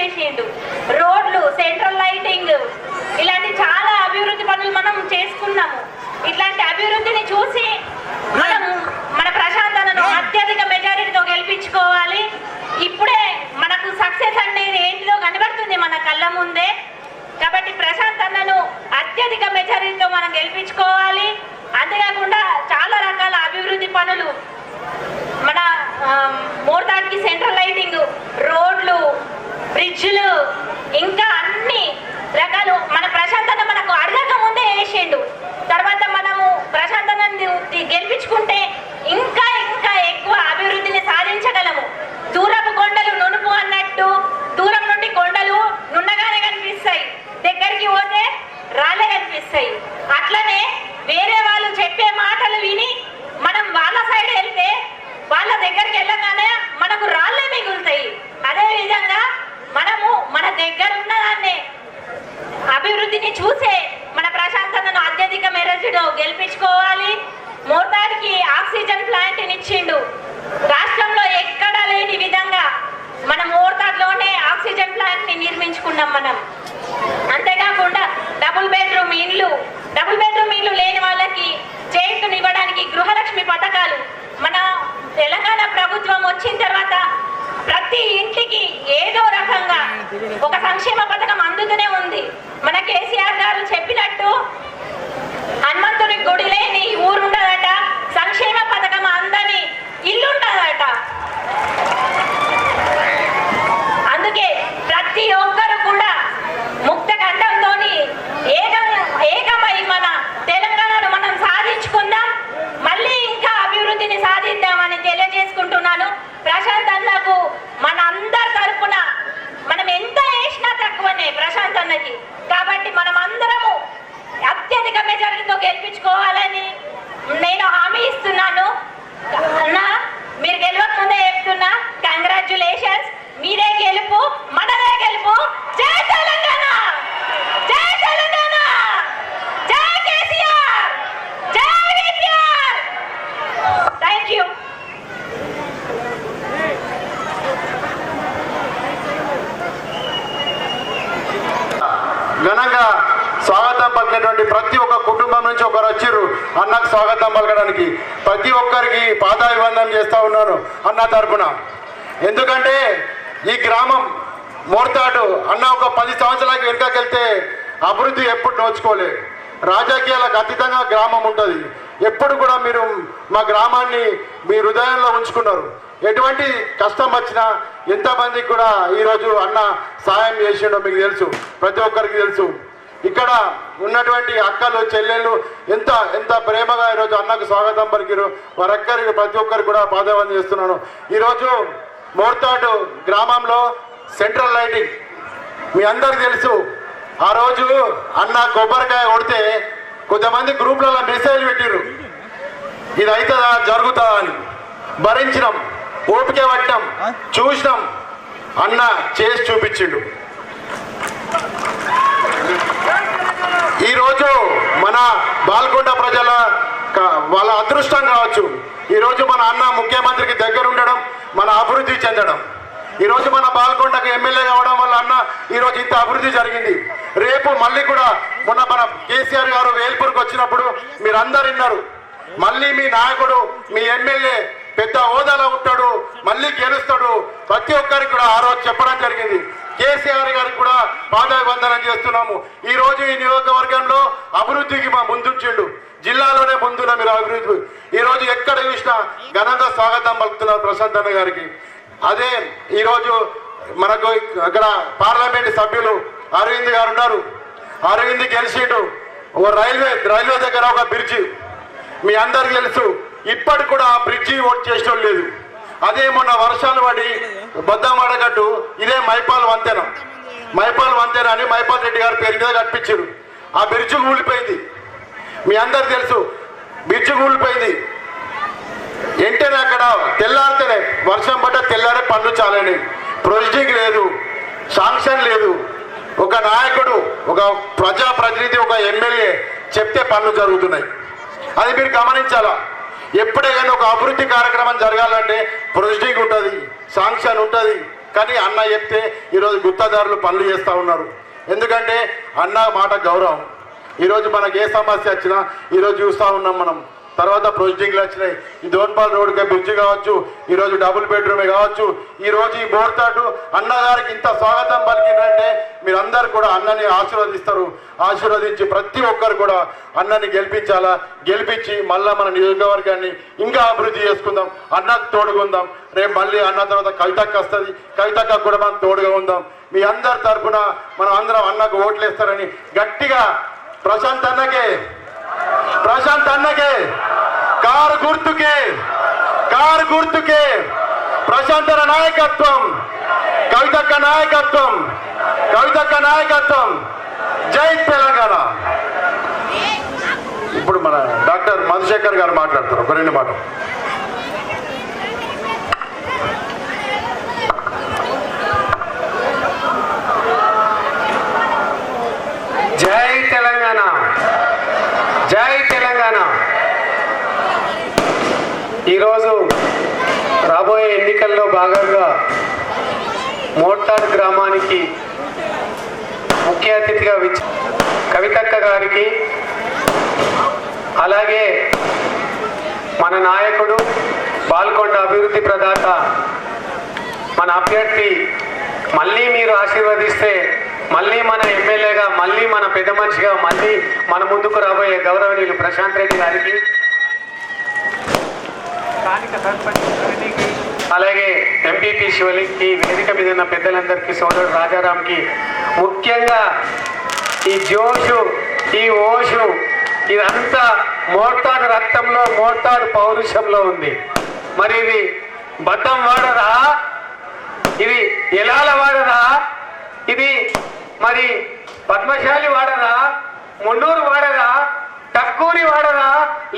చేసిండు. రోడ్లు, central lighting, ఇలాంటి చాలా అభివృద్ధి పనులు మనం చేసుకున్నాము. ఇట్లాంటి అభివృద్ధిని చూసి మనం మన ప్రశాంతను అత్యధిక మెజారిటీతో గెలిపించుకోవాలి. ఇప్పుడే మనకు సక్సెస్ అనేది ఏంటిదో కనబడుతుంది మన కళ్ళ ముందే. కాబట్టి ప్రశాంత్ అన్నను అత్యధిక మెజారిటీతో మనం గెలిపించుకోవాలి. అంతేకాకుండా చాలా రకాల అభివృద్ధి పనులు మన మోర్తాడ్కి సెంట్రల్ లైటింగ్, రోడ్లు, బ్రిడ్జ్లు, ఇంకా అన్ని రకాలు మన ప్రశాంత్ అన్న మనకు అడగక ముందే వేసిండు. తర్వాత మనము ప్రశాంత్ అన్నని గెలిపించుకుంటే ఇంకా ఇంకా ఎక్కువ అభివృద్ధిని సాధించగలము. దూరపు కొండలు నునుపు అన్నట్టు దూరం నుండి కొండలు నున్నగానే కనిపిస్తాయి, దగ్గరికి పోతే రాళ్ళే కనిపిస్తాయి. అట్లనే వేరే వాళ్ళు చెప్పే మాటలు విని మనం వాళ్ళ సైడ్ వెళ్తే వాళ్ళ దగ్గరికి వెళ్ళగానే మనకు రాళ్ళే మిగులుతాయి. అదే విధంగా మనము మన దగ్గర ఉన్నదాన్ని అభివృద్ధిని చూసే మన ప్రశాంతతను అత్యధిక మెజారిటీతో గెలిపించుకోవాలి. మోర్తాడ్కి ఆక్సిజన్ ప్లాంట్ ఇచ్చిండు. రాష్ట్రంలో ఎక్కడా లేని విధంగా మన మోర్తాడ్లోనే ఆక్సిజన్ ప్లాంట్ ని నిర్మించుకున్నాం మనం. అంతేకాకుండా డబుల్ బెడ్రూమ్ ఇండ్లు లేని వాళ్ళకి చేయూతనివ్వడానికి గృహలక్ష్మి పథకాలు మన తెలంగాణ ప్రభుత్వం వచ్చిన తర్వాత ప్రతి ఇంటికి ఏదో రకంగా ఒక సంక్షేమ పథకం అందుతూనే ఉంది. మన కేసీఆర్ గారు చెప్పినట్టు హనుమంతుని గుడి లేని ఊరుండదట, సంక్షేమ పథకం అందని ఇల్లుండదట. అందుకే ప్రతి ఒక్కరు కూడా ముక్త కంఠంతో ఏకమై మన తెలంగాణను మనం సాధించుకుందాం, మళ్ళీ ఇంకా అభివృద్ధిని సాధిద్దామని తెలియజేసుకుంటున్నాను. ప్రశాంత్ అన్నకు మన అందరి తరపున మనం ఎంత వేసినా తక్కువనే ప్రశాంత్ అన్నకి. కాబట్టి మనం అందరము అత్యధిక మెజారిటీతో గెలిపించుకోవాలని నేను హామీ ఇస్తున్నాను. అన్న మీరు గెలవక ముందే చెప్తున్నా, కంగ్రాచ్యులేషన్స్. మీరే గెలుపు, మనదే గెలుపు. జై తెలంగాణ, జై తెలంగాణ, జై కేసీఆర్, జై కేసీఆర్. Thank you. ఘనంగా స్వాగతం పలికినటువంటి ప్రతి ఒక్క కుటుంబం నుంచి ఒకరు వచ్చారు అన్నకు స్వాగతం పలకడానికి. ప్రతి ఒక్కరికి పాదాభివందనం చేస్తూ ఉన్నాను అన్న తరపున. ఎందుకంటే ఈ గ్రామం మోర్తాడు అన్న ఒక 10 సంవత్సరాలకు వెనుకకెళ్తే అభివృద్ధి ఎప్పుడు నోచుకోలేదు. రాజకీయాలకు అతీతంగా గ్రామం ఉంటుంది. ఎప్పుడు కూడా మీరు మా గ్రామాన్ని మీ హృదయంలో ఉంచుకున్నారు. ఎటువంటి కష్టం వచ్చినా ఎంతమందికి కూడా ఈరోజు అన్న సాయం చేసిండో మీకు తెలుసు, ప్రతి ఒక్కరికి తెలుసు. ఇక్కడ ఉన్నటువంటి అక్కలు చెల్లెళ్ళు ఎంత ఎంత ప్రేమగా ఈరోజు అన్నకు స్వాగతం పలికిరు. వారొక్కరికి ప్రతి ఒక్కరికి కూడా పాదాభివందనం చేస్తున్నాను. ఈరోజు మోర్తాడు గ్రామంలో సెంట్రల్ లైటింగ్ మీ అందరికి తెలుసు. ఆ రోజు అన్న కొబ్బరికాయ కొడితే కొంతమంది గ్రూప్లలో మెసేజ్ పెట్టిర్రు, ఇది అవుతుందా జరుగుతుందా అని. భరించినాం, ఓపిక పట్టినాం, చూసినాం. అన్న చేసి చూపించిండు. ఈరోజు మన బాల్కొండ ప్రజల వాళ్ళ అదృష్టం కావచ్చు. ఈరోజు మన అన్న ముఖ్యమంత్రికి దగ్గర ఉండడం, మన అభివృద్ధి చెందడం. ఈరోజు మన బాల్కొండకు ఎమ్మెల్యే కావడం వల్ల అన్న ఈరోజు ఇంత అభివృద్ధి జరిగింది. రేపు మళ్ళీ కూడా మొన్న మన కేసీఆర్ గారు వేల్పూర్కి వచ్చినప్పుడు మీరందరు విన్నారు, మళ్ళీ మీ నాయకుడు మీ ఎమ్మెల్యే పెద్ద హోదాలో ఉంటాడు, మళ్ళీ గెలుస్తాడు. ప్రతి ఒక్కరికి కూడా ఆ రోజు చెప్పడం జరిగింది. కేసీఆర్ గారికి కూడా పాదాభివందనం చేస్తున్నాము. ఈ రోజు ఈ నియోజకవర్గంలో అభివృద్ధికి మా ముందుంచిండు. జిల్లాలోనే ముందున్న మీరు అభివృద్ధి. ఈరోజు ఎక్కడ చూసినా ఘనంగా స్వాగతం పలుకుతున్నారు ప్రశాంత్ అన్న గారికి. అదే ఈరోజు మనకు ఇక్కడ పార్లమెంట్ సభ్యులు అరవింద్ గారు ఉన్నారు. అరవింద్ గెలిచిండు. ఓ రైల్వే దగ్గర ఒక బ్రిడ్జి మీ అందరికి తెలుసు. ఇప్పటికి కూడా ఆ బ్రిడ్జి ఓట్ చేసడం లేదు. అదే మొన్న వర్షాలు పడి బొద్దమాడగట్టు ఇదే మైపాల్ వంతెన అని మైపాల్ రెడ్డి గారు పేరు మీద కట్టించారు. ఆ బ్రిడ్జి కూలిపోయింది. మీ అందరికి తెలుసు, బ్రిడ్జి కూలిపోయింది. వెంటనే అక్కడ తెల్లారితేనే వర్షం పడ్డ తెల్లారే పనులు చాలని, ప్రొసీడింగ్ లేదు, శాంక్షన్ లేదు. ఒక నాయకుడు, ఒక ప్రజాప్రతినిధి, ఒక ఎమ్మెల్యే చెప్తే పనులు జరుగుతున్నాయి. అది మీరు గమనించాలా. ఎప్పుడే కానీ ఒక అభివృద్ధి కార్యక్రమం జరగాలంటే ప్రొసీడింగ్ ఉంటుంది, శాంక్షన్ ఉంటుంది, కానీ అన్న చెప్తే ఈరోజు గుత్తదారులు పనులు చేస్తూ ఉన్నారు. ఎందుకంటే అన్న మాట గౌరవం. ఈరోజు మనకి ఏ సమస్య వచ్చినా ఈరోజు చూస్తూ ఉన్నాం మనం. తర్వాత ప్రొసీడింగ్లు వచ్చినాయి. ఈ దోన్పాల్ రోడ్డుకి బ్రిడ్జ్ కావచ్చు, ఈరోజు డబుల్ బెడ్రూమే కావచ్చు, ఈరోజు ఈ బోర్తాటు అన్నగారికి ఇంత స్వాగతం పలికిందంటే మీరందరూ కూడా అన్నని ఆశీర్వదిస్తారు. ఆశీర్వదించి ప్రతి ఒక్కరు కూడా అన్నని గెలిపించాలా, గెలిపించి మళ్ళీ మన నియోజకవర్గాన్ని ఇంకా అభివృద్ధి చేసుకుందాం. అన్నకు తోడుగా ఉందాం. రేపు మళ్ళీ అన్న తర్వాత కవితక్క వస్తుంది, కవితక్క కూడా మనం తోడుగా ఉందాం. మీ అందరి తరఫున మనం అందరం అన్నకు ఓట్లు వేస్తారని గట్టిగా ప్రశాంత్ అన్నకే కారు గుర్తుకే ప్రశాంతర నాయకత్వం, కవితక్క నాయకత్వం. జై తెలంగాణ. ఇప్పుడు మన డాక్టర్ మధుశేఖర్ గారు మాట్లాడతారు. ఒక 2 మాటలు. జై తెలంగాణ, జై తెలంగాణ. ఈరోజు రాబోయే ఎన్నికల్లో భాగంగా మోర్తాడ్ గ్రామానికి ముఖ్య అతిథిగా కవితక్క గారికి, అలాగే మన నాయకుడు బాల్కొండ అభివృద్ధి ప్రదాత మన అభ్యర్థి మళ్ళీ మీరు ఆశీర్వదిస్తే మళ్ళీ మన ఎమ్మెల్యేగా, మళ్ళీ మన పెద్ద మనిషిగా, మళ్ళీ మన ముందుకు రాబోయే గౌరవనీయులు ప్రశాంత్ రెడ్డి గారికి, స్థానిక సర్పంచ్ గారికి, అలాగే ఎంపీపీ శివలికి, వేదిక మీద ఉన్న పెద్దలందరికీ, సోదరుడు రాజారాంకి, ముఖ్యంగా ఈ జోషు, ఈ ఓషు ఇదంతా మోర్తాడు రక్తంలో, మోర్తాడు పౌరుషంలో ఉంది. మరి ఇది బద్దం వాడరా, ఇది ఎలాల వాడరా, ఇది మరి పద్మశాలి వాడరా, ముండూరు వాడరా, టక్కూరి వాడరా,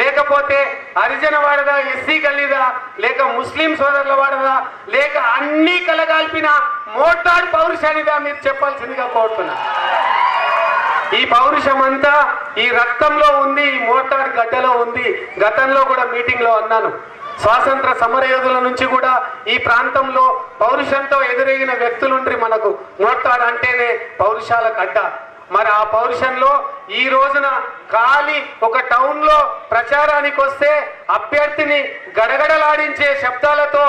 లేకపోతే హరిజన వాడదా, ఎస్సీ గల్లీదా, లేక ముస్లిం సోదరుల వాడదా, లేక అన్ని కలగాల్పిన మోర్తాడు పౌరుషానిదా మీరు చెప్పాల్సిందిగా కోరుతున్నా. ఈ పౌరుషం అంతా ఈ రక్తంలో ఉంది, ఈ మోర్తాడు గడ్డలో ఉంది. గతంలో కూడా మీటింగ్లో అన్నాను, స్వాతంత్ర సమరయోధుల నుంచి కూడా ఈ ప్రాంతంలో పౌరుషంతో ఎదురెగిన వ్యక్తులుండ్రి. మనకు మోర్తాడు అంటేనే పౌరుషాల గడ్డ. మరి ఆ పౌరుషంలో ఈ రోజున ఖాళీ ఒక టౌన్లో ప్రచారానికి వస్తే అభ్యర్థిని గడగడలాడించే శబ్దాలతో,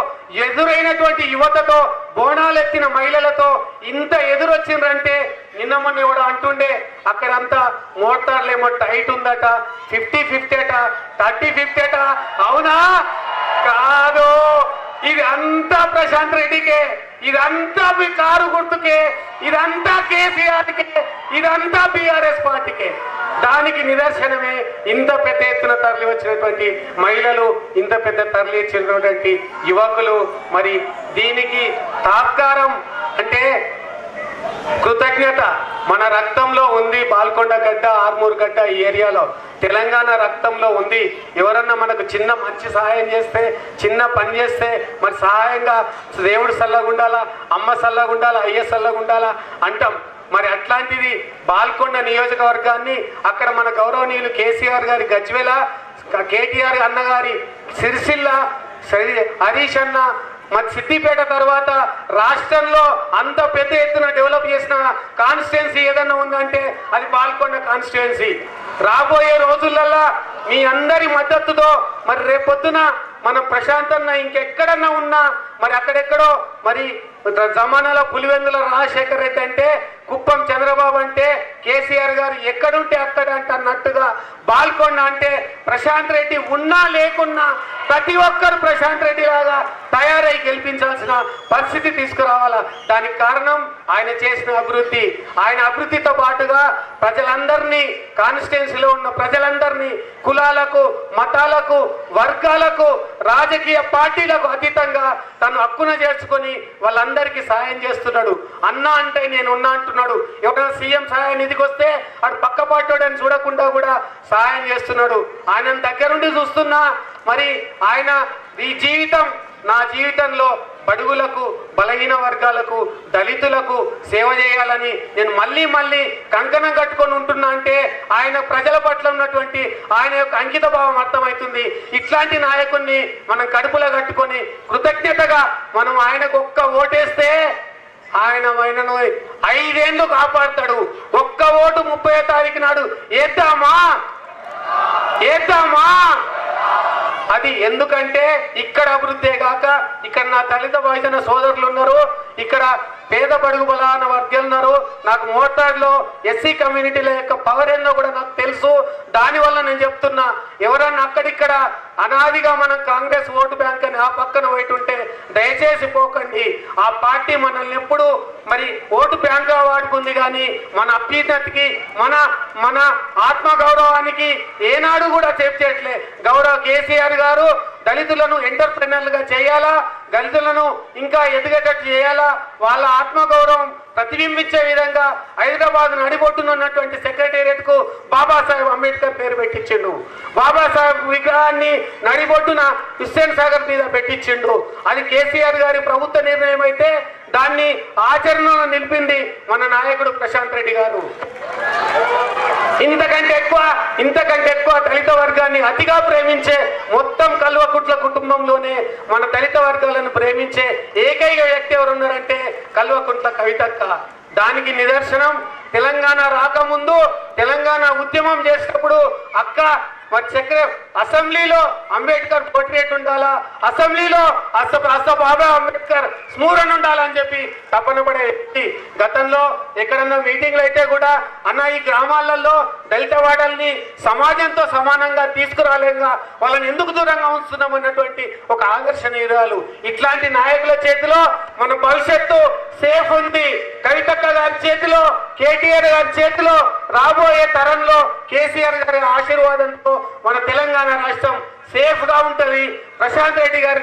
ఎదురైనటువంటి యువతతో, బోనాలెత్తిన మహిళలతో ఇంత ఎదురొచ్చిందంటే, నిన్న మొన్న కూడా అంటుండే అక్కడంతా మోటార్లేమో టైట్ ఉందట, 50-50 అట, 30-50 అట. అవునా? కాదు, ఇది అంతా ప్రశాంత్ రెడ్డికే, ఇదంతా మీ కారు గుర్తుకే, ఇదంతా కేసీఆర్కే, ఇదంతా బీఆర్ఎస్ పార్టీకే. దానికి నిదర్శనమే ఇంత పెద్ద ఎత్తున తరలి వచ్చినటువంటి మహిళలు, ఇంత పెద్ద తరలి వచ్చినటువంటి యువకులు. మరి దీనికి తాత్కారం అంటే కృతజ్ఞత మన రక్తంలో ఉంది. బాల్కొండ గడ్డ, ఆర్మూర్ గడ్డ ఈ ఏరియాలో తెలంగాణ రక్తంలో ఉంది. ఎవరన్నా మనకు చిన్న మంచి సహాయం చేస్తే, చిన్న పని చేస్తే మరి సహాయంగా దేవుడు సల్లగుండాలా, అమ్మ సల్లగుండాలా, అయ్య సల్లగుండాలా అంటాం. మరి అట్లాంటిది బాల్కొండ నియోజకవర్గాన్ని అక్కడ మన గౌరవనీయులు కేసీఆర్ గారి గజ్వేల, కేటీఆర్ అన్నగారి సిరిసిల్ల, హరీష్ అన్న, మరి సిద్దిపేట తర్వాత రాష్ట్రంలో అంత పెద్ద ఎత్తున డెవలప్ చేసిన కాన్స్టిట్యున్సీ ఏదన్నా ఉందంటే అది బాల్కొండ కాన్స్టిట్యున్సీ. రాబోయే రోజులల్లా మీ అందరి మద్దతుతో మరి రేపొద్దున మనం ప్రశాంతన్న ఇంకెక్కడన్నా ఉన్నా మరి అక్కడెక్కడో మరి జమానాలో పులివెందుల రాజశేఖర్ రెడ్డి అంటే, కుప్పం చంద్రబాబు అంటే, కేసీఆర్ గారు ఎక్కడుంటే అక్కడ అన్నట్టుగా బాల్కొండ అంటే ప్రశాంత్ రెడ్డి ఉన్నా లేకున్నా ప్రతి ఒక్కరు ప్రశాంత్ రెడ్డి లాగా తయారై గెలిపించాల్సిన పరిస్థితి తీసుకురావాలా. దానికి కారణం ఆయన చేసిన అభివృద్ధి. ఆయన అభివృద్ధితో పాటుగా ప్రజలందరినీ, కాన్స్టిట్యున్సీలో ఉన్న ప్రజలందరినీ కులాలకు, మతాలకు, వర్గాలకు, రాజకీయ పార్టీలకు అతీతంగా తను హక్కున చేర్చుకొని వాళ్ళందరికీ సాయం చేస్తున్నాడు. అన్నా అంటే నేను ఉన్నా అంటున్నాడు. ఎవరైనా సీఎం సహాయ నిధికి వస్తే అటు పక్క పాటోడని చూడకుండా కూడా సహాయం చేస్తున్నాడు. ఆయన దగ్గరుండి చూస్తున్నా. మరి ఆయన ఈ జీవితం, నా జీవితంలో బడుగులకు, బలహీన వర్గాలకు, దళితులకు సేవ చేయాలని నేను మళ్ళీ మళ్ళీ కంకణం కట్టుకొని ఉంటున్నా అంటే ఆయన ప్రజల పట్ల ఉన్నటువంటి ఆయన యొక్క అంకిత భావం అర్థమవుతుంది. ఇట్లాంటి నాయకుడిని మనం కడుపులో కట్టుకొని కృతజ్ఞతగా మనం ఆయనకు ఒక్క ఓటేస్తే ఆయనను 5 ఏళ్ళు కాపాడుతాడు. ఒక్క ఓటు 30వ తారీఖు నాడు వేద్దామా? అది ఎందుకంటే ఇక్కడ అభివృద్ధే కాక ఇక్కడ నా దళిత బహుజన సోదరులు ఉన్నారు, ఇక్కడ పేద బడుగు బలాన వర్గాలు ఉన్నారు. నాకు మోటార్లో ఎస్సీ కమ్యూనిటీల యొక్క పవర్ ఏందో కూడా నాకు తెలుసు. దానివల్ల నేను చెప్తున్నా, ఎవరన్నా అక్కడిక్కడ అనాదిగా మనం కాంగ్రెస్ ఓటు బ్యాంక్ అని ఆ పక్కన పోయిటుంటే దయచేసి పోకండి. ఆ పార్టీ మనల్ని ఎప్పుడు మరి ఓటు బ్యాంక్ గా వాడుకుంది, కానీ మన అభ్యున్నతికి మన ఆత్మగౌరవానికి ఏనాడు కూడా చేయట్లే. గౌరవ కేసీఆర్ గారు దళితులను ఎంటర్ప్రెనర్లుగా చేయాలా, దళితులను ఇంకా ఎదిగేటట్టు చేయాలా, వాళ్ళ ఆత్మగౌరవం ప్రతిబింబించే విధంగా హైదరాబాద్ నడిబొట్టునున్నటువంటి సెక్రటేరియట్ కు బాబాసాహెబ్ అంబేద్కర్ పేరు పెట్టించిండు. బాబాసాహెబ్ విగ్రహాన్ని నడిబొట్టున హుస్సేన్ సాగర్ మీద పెట్టించిండు. అది కేసీఆర్ గారి ప్రభుత్వ నిర్ణయం అయితే దాన్ని ఆచరణలో నిలిపింది మన నాయకుడు ప్రశాంత్ రెడ్డి గారు. ఇంతకంటే ఎక్కువ దళిత వర్గాన్ని అతిగా ప్రేమించే, మొత్తం కల్వకుట్ల కుటుంబంలోనే మన దళిత వర్గాలను ప్రేమించే ఏకైక వ్యక్తి ఎవరున్నారంటే కల్వకుట్ల కవితక్క. దానికి నిదర్శనం తెలంగాణ రాకముందు తెలంగాణ ఉద్యమం చేసినప్పుడు అక్క మరి అసెంబ్లీలో అంబేద్కర్ పోర్ట్రేట్ ఉండాలా, అసెంబ్లీలో బాబా అంబేద్కర్ స్మూరణ ఉండాలని చెప్పి తపన పడే వ్యక్తి. గతంలో ఎక్కడన్నా మీటింగ్లు అయితే కూడా అన్న ఈ గ్రామాలలో దళిత వాడల్ని సమాజంతో సమానంగా తీసుకురాలేగా, వాళ్ళని ఎందుకు దూరంగా ఉంచుతున్నాం అన్నటువంటి ఒక ఆకర్షణీయురాలు. ఇట్లాంటి నాయకుల చేతిలో మన భవిష్యత్తు సేఫ్ ఉంది. కవితక్క గారి చేతిలో, కేటీఆర్ గారి చేతిలో, రాబోయే తరంలో కేసీఆర్ గారి ఆశీర్వాదంతో మన తెలంగాణ రాష్ట్రం సేఫ్ గా ఉంటది. ప్రశాంత్ రెడ్డి గారి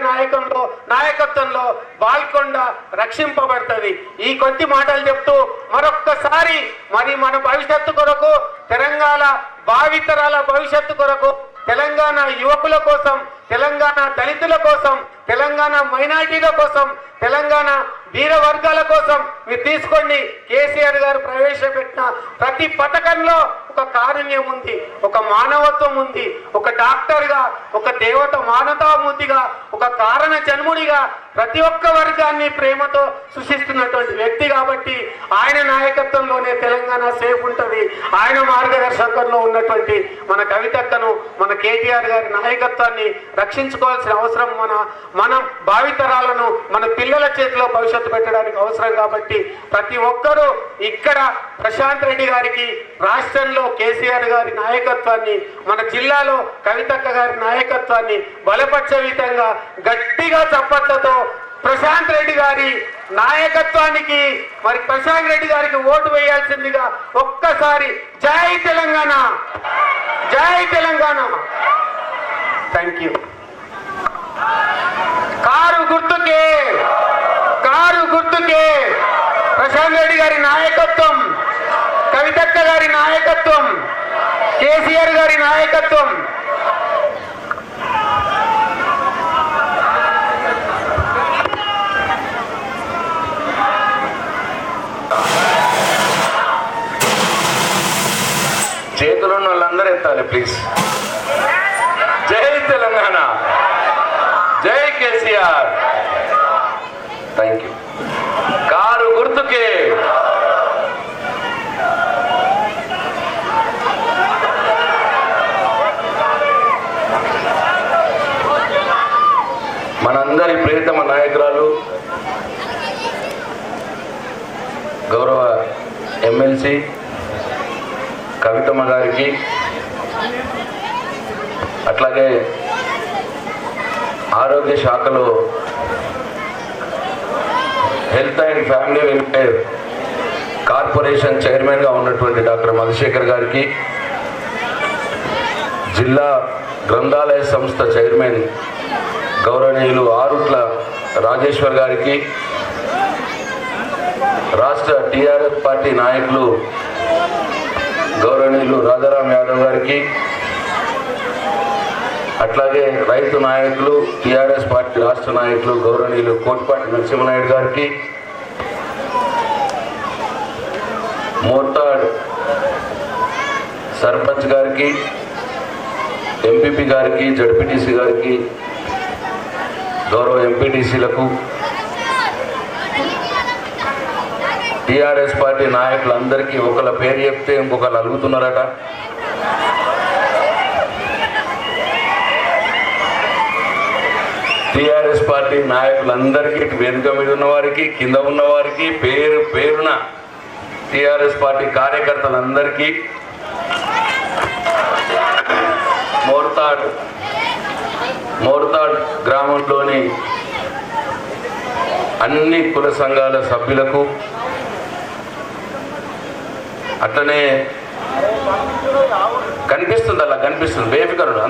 నాయకత్వంలో బాల్కొండ రక్షింపబడుతుంది. ఈ కొద్ది మాటలు చెప్తూ మరొక్కసారి మరి మన భవిష్యత్తు కొరకు, తెలంగాణ భావితరాల భవిష్యత్తు కొరకు, తెలంగాణ యువకుల కోసం, తెలంగాణ దళితుల కోసం, తెలంగాణ మైనారిటీల కోసం, తెలంగాణ వీర వర్గాల కోసం మీరు తీసుకోండి. కేసీఆర్ గారు ప్రవేశపెట్టిన ప్రతి పథకంలో ఒక కారుణ్యం ఉంది, ఒక మానవత్వం ఉంది. ఒక డాక్టర్గా, ఒక దేవత మానవతామూర్తిగా, ఒక కారణ జన్ముడిగా ప్రతి ఒక్క వర్గాన్ని ప్రేమతో సృష్టిస్తున్నటువంటి వ్యక్తి కాబట్టి ఆయన నాయకత్వంలోనే తెలంగాణ సేఫ్ ఉంటుంది. ఆయన మార్గదర్శకంలో ఉన్నటువంటి మన కవితక్కను, మన కేటీఆర్ గారి నాయకత్వాన్ని రక్షించుకోవాల్సిన అవసరం మనం భావితరాలను మన పిల్లల చేతిలో భవిష్యత్తు పెట్టడానికి అవసరం కాబట్టి ప్రతి ఒక్కరూ ఇక్కడ ప్రశాంత్ రెడ్డి గారికి, రాష్ట్రంలో కేసీఆర్ గారి నాయకత్వాన్ని, మన జిల్లాలో కవితక్క గారి నాయకత్వాన్ని బలపరిచే విధంగా గట్టిగా చప్పట్లతో ప్రశాంత్ రెడ్డి గారి నాయకత్వానికి, మరి ప్రశాంత్ రెడ్డి గారికి ఓటు వేయాల్సిందిగా ఒక్కసారి జై తెలంగాణ, జై తెలంగాణ. Thank you. కారు గుర్తుకే ప్రశాంత్ రెడ్డి గారి నాయకత్వం, కవితక్క గారి నాయకత్వం, కేసీఆర్ గారి నాయకత్వం. చేతులున్న వాళ్ళందరూ ఎత్తాలి ప్లీజ్. జై తెలంగాణ, జై కేసీఆర్. Thank you. కారు గుర్తుకే. మనందరి ప్రియతమ నాయకురాలు, గౌరవ ఎమ్మెల్సీ కవితమ్మ గారికి, అట్లాగే ఆరోగ్య శాఖలో health and family welfare corporation చైర్మన్గా ఉన్నటువంటి డాక్టర్ మధుశేఖర్ గారికి, జిల్లా గ్రంథాలయ సంస్థ చైర్మన్ గౌరవనీయులు ఆరుట్ల రాజేశ్వర్ గారికి, రాష్ట్ర టీఆర్ఎస్ పార్టీ నాయకులు గౌరవనీయులు రాజారాం యాదవ్ గారికి, అట్లాగే రైతు నాయకులు టీఆర్ఎస్ పార్టీ రాష్ట్ర నాయకులు గౌరవనీయులు కోటిపాటి నరసింహనాయుడు గారికి, మోర్తాడ్ సర్పంచ్ గారికి, ఎంపీపీ గారికి, జడ్పీటీసీ గారికి, గౌరవ ఎంపీటీసీలకు, టీఆర్ఎస్ పార్టీ నాయకులందరికీ ఒకళ్ళ పేరు చెప్తే ఇంకొకళ్ళు అలుగుతున్నారట. టీఆర్ఎస్ పార్టీ నాయకులందరికీ, వేదిక మీద ఉన్నవారికి, కింద ఉన్నవారికి, పేరు పేరున టీఆర్ఎస్ పార్టీ కార్యకర్తలందరికీ, మోర్తాడ్ గ్రామంలోని అన్ని కుల సంఘాల సభ్యులకు, అట్లనే కనిపిస్తుంది, అలా కనిపిస్తుంది, బేఫికరుడు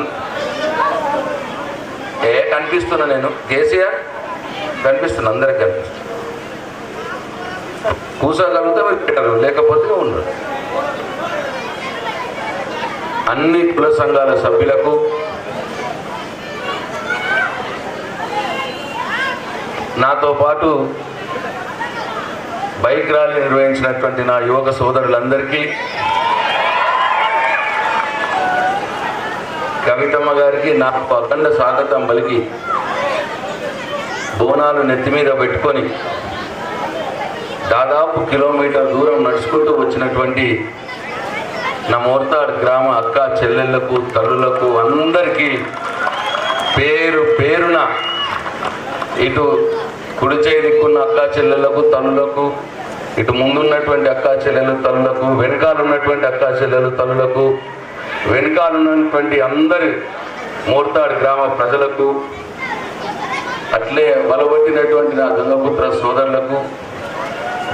కనిపిస్తున్నా, నేను కేసీఆర్ కనిపిస్తున్నా, అందరికి కనిపిస్తుంది. కూసగలిగితే పెట్టరు, లేకపోతే ఉండరు. అన్ని కుల సంఘాల సభ్యులకు, నాతో పాటు బైక్ ర్యాలీ నిర్వహించినటువంటి నా యువక సోదరులందరికీ, కవితమ్మ గారికి నాకు అఖండ స్వాగతం పలికి బోనాలు నెత్తి మీద పెట్టుకొని దాదాపు కిలోమీటర్ దూరం నడుచుకుంటూ వచ్చినటువంటి నా మోర్తాడ్ గ్రామ అక్క చెల్లెళ్లకు, తల్లులకు అందరికీ పేరు పేరున, ఇటు కుడి చేయి దిక్కున్న అక్క చెల్లెళ్లకు, తల్లులకు, ఇటు ముందున్నటువంటి అక్క చెల్లెలు తల్లులకు, వెనకాలన్నటువంటి అక్క చెల్లెలు తల్లులకు, వెనకాలన్నటువంటి అందరి మోర్తాడ్ గ్రామ ప్రజలకు, అట్లే వలబట్టినటువంటి నా గంగపుత్ర సోదరులకు,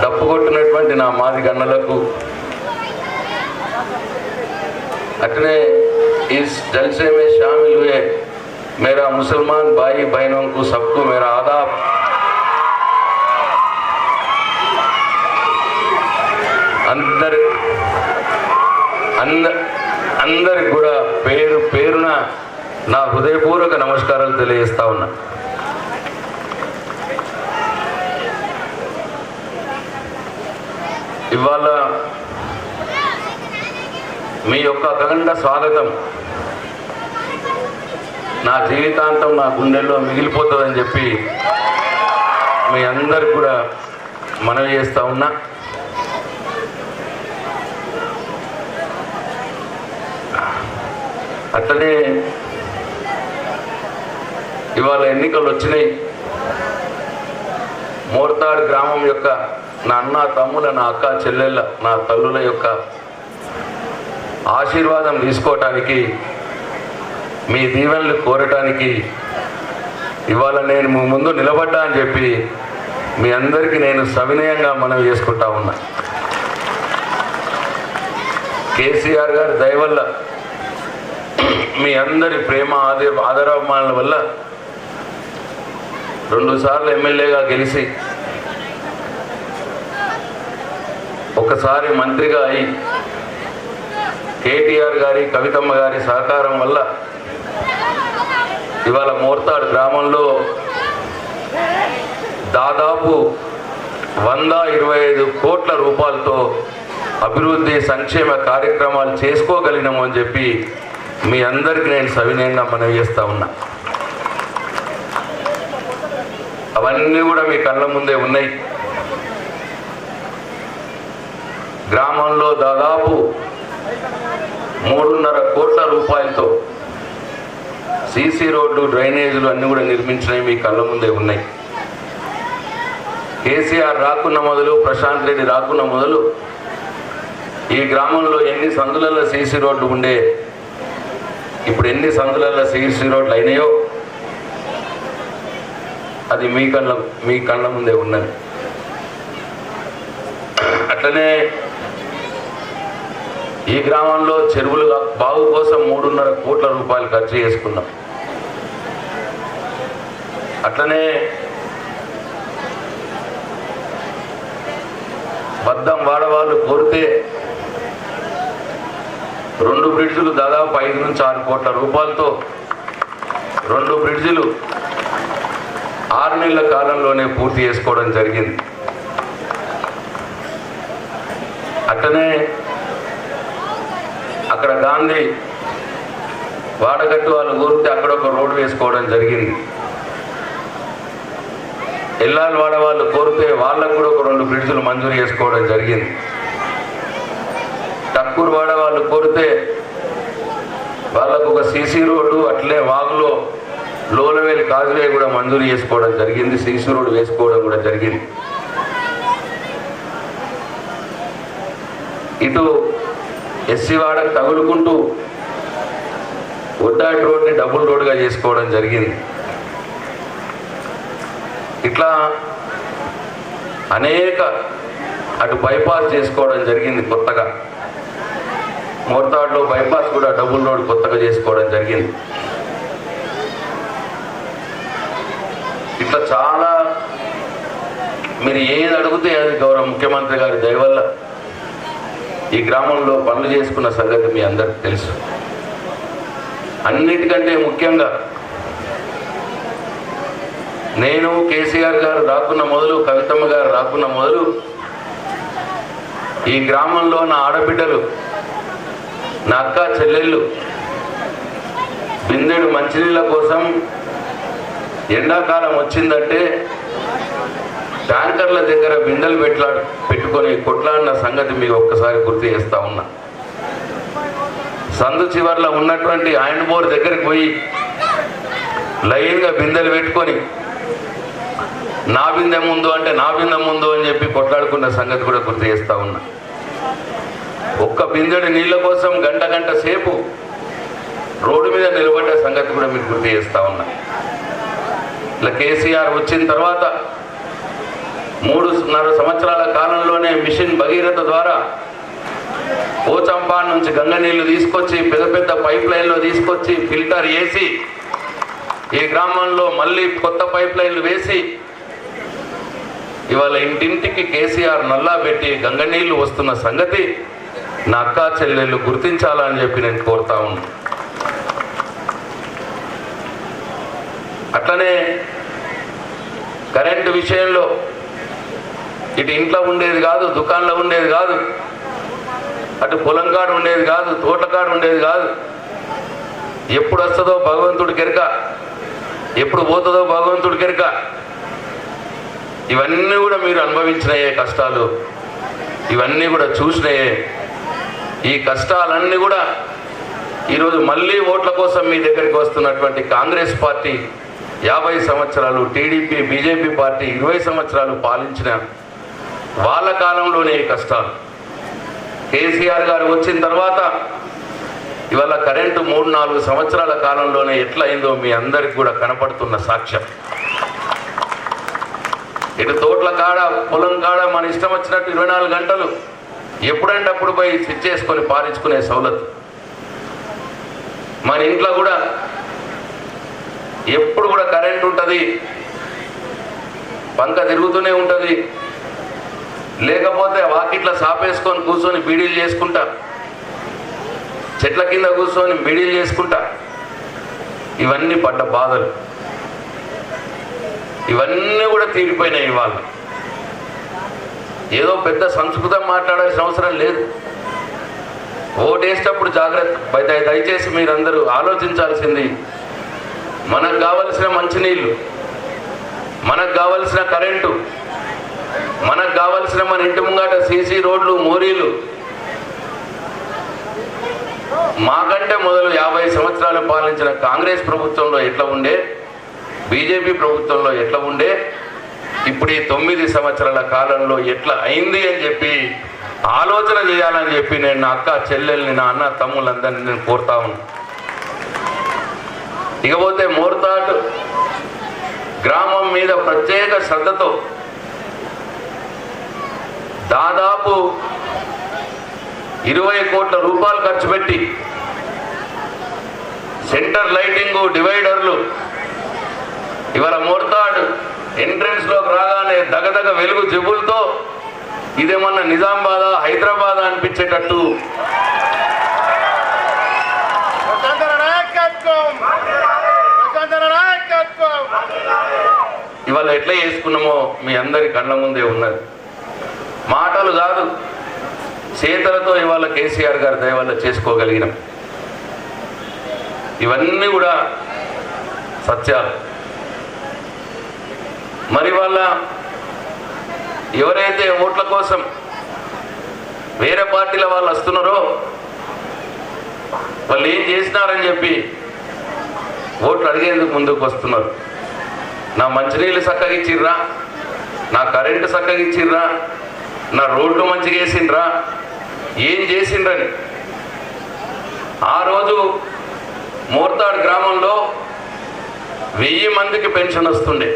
డప్పు కొట్టినటువంటి నా మాది గన్నలకు, अटने इस जलसे में शामिल हुए मेरा मुसलमान भाई बहनों को सबको मेरा आदाब। అందరికి కూడా పేరు పేరున నా హృదయపూర్వక నమస్కారాలు తెలియజేస్తా ఉన్నా. ఇవాళ మీ యొక్క అఖండ స్వాగతం నా జీవితాంతం నా గుండెల్లో మిగిలిపోతుందని చెప్పి మీ అందరికి కూడా మనవి చేస్తా ఉన్నా. అట్లనే ఇవాళ ఎన్నికలు వచ్చినాయి. మోర్తాడ్ గ్రామం యొక్క నా అన్న తమ్ముల, నా అక్క చెల్లెళ్ళ, నా తల్లుల యొక్క ఆశీర్వాదం తీసుకోవటానికి, మీ దీవెనలు కోరటానికి ఇవాళ నేను ముందు నిలబడ్డా అని చెప్పి మీ అందరికీ నేను సవినయంగా మనవి చేసుకుంటా ఉన్నా. కేసీఆర్ గారి దయ వల్ల, మీ అందరి ప్రేమ ఆదరాభిమానాల వల్ల 2 సార్లు ఎమ్మెల్యేగా గెలిచి, ఒకసారి మంత్రిగా అయి, కేటీఆర్ గారి, కవితమ్మ గారి సహకారం వల్ల ఇవాళ మోర్తాడ్ గ్రామంలో దాదాపు 125 కోట్ల రూపాయలతో అభివృద్ధి సంక్షేమ కార్యక్రమాలు చేసుకోగలిగినాము అని చెప్పి మీ అందరికీ నేను సవినయంగా మనవి చేస్తా ఉన్నా. అవన్నీ కూడా మీ కళ్ళ ముందే ఉన్నాయి. గ్రామంలో దాదాపు 3.5 కోట్ల రూపాయలతో సీసీ రోడ్లు, డ్రైనేజీలు అన్నీ కూడా నిర్మించినవి మీ కళ్ళ ముందే ఉన్నాయి. కేసీఆర్ రాకున్న మొదలు, ప్రశాంత్ రెడ్డి రాకున్న మొదలు ఈ గ్రామంలో ఎన్ని సందులలో సీసీ రోడ్లు ఉండే, ఇప్పుడు ఎన్ని సందులలో సీసీ రోడ్లు అయినాయో అది మీ కళ్ళ ముందే ఉన్నది. అట్లనే ఈ గ్రామంలో చెరువులు బాగు కోసం 3.5 కోట్ల రూపాయలు ఖర్చు చేసుకున్నాం. అట్లనే బద్దం వాడవాళ్ళు కోరితే 2 బ్రిడ్జులు దాదాపు 5 నుంచి 6 కోట్ల రూపాయలతో 2 బ్రిడ్జిలు 6 నెలల కాలంలోనే పూర్తి చేసుకోవడం జరిగింది. అట్లనే అక్కడ గాంధీ వాడగట్టు వాళ్ళు కోరితే అక్కడ ఒక రోడ్డు వేసుకోవడం జరిగింది. ఎల్లాల్ వాడ వాళ్ళు కోరితే వాళ్ళకు కూడా ఒక 2 బ్రిడ్జిలు మంజూరు చేసుకోవడం జరిగింది. టక్కూరు వాడ వాళ్ళు కోరితే వాళ్ళకు ఒక సీసీ రోడ్డు, అట్లే వాగులో లోలవేలి కాజువే కూడా మంజూరు చేసుకోవడం జరిగింది. సీసీ రోడ్డు వేసుకోవడం కూడా జరిగింది. ఇటు ఎస్సీ వాడకు తగులుకుంటూ ఉడ్డాటి రోడ్ని డబుల్ రోడ్గా చేసుకోవడం జరిగింది. ఇట్లా అనేక అటు బైపాస్ చేసుకోవడం జరిగింది. కొత్తగా మోర్తాడ్లో బైపాస్ కూడా డబుల్ రోడ్ కొత్తగా చేసుకోవడం జరిగింది. ఇట్లా చాలా మీరు ఏది అడిగితే అది గౌరవ ముఖ్యమంత్రి గారి దయ వల్ల ఈ గ్రామంలో పనులు చేసుకున్న సంగతి మీ అందరికి తెలుసు. అన్నిటికంటే ముఖ్యంగా నేను కేసీఆర్ గారు రాకున్న మొదలు, కవితమ్మ గారు రాకున్న మొదలు ఈ గ్రామంలో నా ఆడబిడ్డలు, నా అక్క చెల్లెళ్ళు బిందెడు మంచినీళ్ళ కోసం ఎండాకాలం వచ్చిందంటే ట్యాంకర్ల దగ్గర బిందెలు పెట్టుకొని కొట్లాడిన సంగతి మీకు ఒక్కసారి గుర్తు చేస్తా ఉన్నా. సందు చివర్లో ఉన్నటువంటి ఆయన బోర్ దగ్గరికి పోయి లైన్గా బిందెలు పెట్టుకొని నా బిందె ముందు అంటే నా బిందె ముందు అని చెప్పి కొట్లాడుకున్న సంగతి కూడా గుర్తు చేస్తా ఉన్నా. ఒక్క బిందెడు నీళ్ళ కోసం గంట సేపు రోడ్డు మీద నిలబడ్డ సంగతి కూడా మీకు గుర్తు చేస్తా ఉన్నా. ఇలా కేసీఆర్ వచ్చిన తర్వాత 3.5 సంవత్సరాల కాలంలోనే మిషన్ భగీరథ ద్వారా పోచంపాడు నుంచి గంగ నీళ్లు తీసుకొచ్చి పెద్ద పైప్ లైన్లో తీసుకొచ్చి ఫిల్టర్ వేసి ఈ గ్రామంలో మళ్ళీ కొత్త పైప్ లైన్లు వేసి ఇవాళ ఇంటింటికి కేసీఆర్ నల్లా పెట్టి గంగ నీళ్లు వస్తున్న సంగతి నా అక్కా చెల్లెళ్ళు గుర్తించాలని చెప్పి నేను కోరుతా ఉన్నా. అట్లనే కరెంటు విషయంలో ఇటు ఇంట్లో ఉండేది కాదు, దుకాణంలో ఉండేది కాదు, అటు పొలం కాడు ఉండేది కాదు, తోటకాడు ఉండేది కాదు. ఎప్పుడు వస్తుందో భగవంతుడికి ఎరక, ఎప్పుడు పోతుందో భగవంతుడికి ఎరక. ఇవన్నీ కూడా మీరు అనుభవించినయే కష్టాలు, ఇవన్నీ కూడా చూసినయే. ఈ కష్టాలన్నీ కూడా ఈరోజు మళ్ళీ ఓట్ల కోసం మీ దగ్గరికి వస్తున్నటువంటి కాంగ్రెస్ పార్టీ 50 సంవత్సరాలు, టీడీపీ బీజేపీ పార్టీ 20 సంవత్సరాలు పాలించిన వాళ్ళ కాలంలోనే ఈ కష్టాలు. కేసీఆర్ గారు వచ్చిన తర్వాత ఇవాళ కరెంటు 3-4 సంవత్సరాల కాలంలోనే ఎట్లా అయిందో మీ అందరికి కూడా కనపడుతున్న సాక్ష్యం. ఇటు తోట్ల కాడ, పొలం కాడ మన ఇష్టం వచ్చినట్టు 24 గంటలు ఎప్పుడంటే అప్పుడు పోయి స్విచ్ చేసుకొని పారించుకునే సౌలత్. మన ఇంట్లో కూడా ఎప్పుడు కూడా కరెంట్ ఉంటుంది, పంక తిరుగుతూనే ఉంటుంది. లేకపోతే వాకిట్లా సాపేసుకొని కూర్చొని బీడీలు చేసుకుంటా, చెట్ల కింద కూర్చొని బీడీలు చేసుకుంటా. ఇవన్నీ పడ్డ బాధలు ఇవన్నీ కూడా తీరిపోయినాయి. ఇవాళ ఏదో పెద్ద సంస్కృతం మాట్లాడాల్సిన అవసరం లేదు. ఓటేసేటప్పుడు జాగ్రత్త, దయచేసి మీరందరూ ఆలోచించాల్సింది మనకు కావలసిన మంచినీళ్ళు, మనకు కావలసిన కరెంటు, మనకు కావలసిన మన ఇంటి ముంగట సీసీ రోడ్లు, మోరీలు. మాకంటే మొదలు 50 సంవత్సరాలు పాలించిన కాంగ్రెస్ ప్రభుత్వంలో ఎట్లా ఉండే, బీజేపీ ప్రభుత్వంలో ఎట్లా ఉండే, ఇప్పుడు ఈ 9 సంవత్సరాల కాలంలో ఎట్లా అయింది అని చెప్పి ఆలోచన చేయాలని చెప్పి నేను నా అక్క చెల్లెల్ని, నా అన్న తమ్ముళ్ళందరినీ నేను కోరుతా ఉన్నా. ఇకపోతే మోర్తాడ్ గ్రామం మీద ప్రత్యేక శ్రద్ధతో దాదాపు 20 కోట్ల రూపాయలు ఖర్చు పెట్టి సెంటర్ లైటింగు, డివైడర్లు. ఇవాళ మోర్తాడ్ ఎంట్రన్స్ లోకి రాగానే దగదగ వెలుగు జబ్బులతో ఇదేమన్నా నిజామాబాద్, హైదరాబాద్ అనిపించేటట్టు ఇవాళ ఎట్లా చేసుకున్నామో మీ అందరి కళ్ళ ముందే ఉన్నది. మాటలు కాదు, చేతలతో ఇవాళ కేసీఆర్ గారి దయ వల్ల చేసుకోగలిగినాం. ఇవన్నీ కూడా సత్యాలు. మరి వాళ్ళ ఎవరైతే ఓట్ల కోసం వేరే పార్టీల వాళ్ళు వస్తున్నారో వాళ్ళు ఏం చేసినారని చెప్పి ఓట్లు అడిగేందుకు ముందుకు వస్తున్నారు. నా మంచినీళ్ళు చక్కగా ఇచ్చిర్రా, నా కరెంటు చక్కగా ఇచ్చిర్రా, నా రోడ్లు మంచిగా వేసిండ్రా, ఏం చేసిండ్రని. ఆ రోజు మోర్తాడ్ గ్రామంలో 1000 మందికి పెన్షన్ వస్తుండే.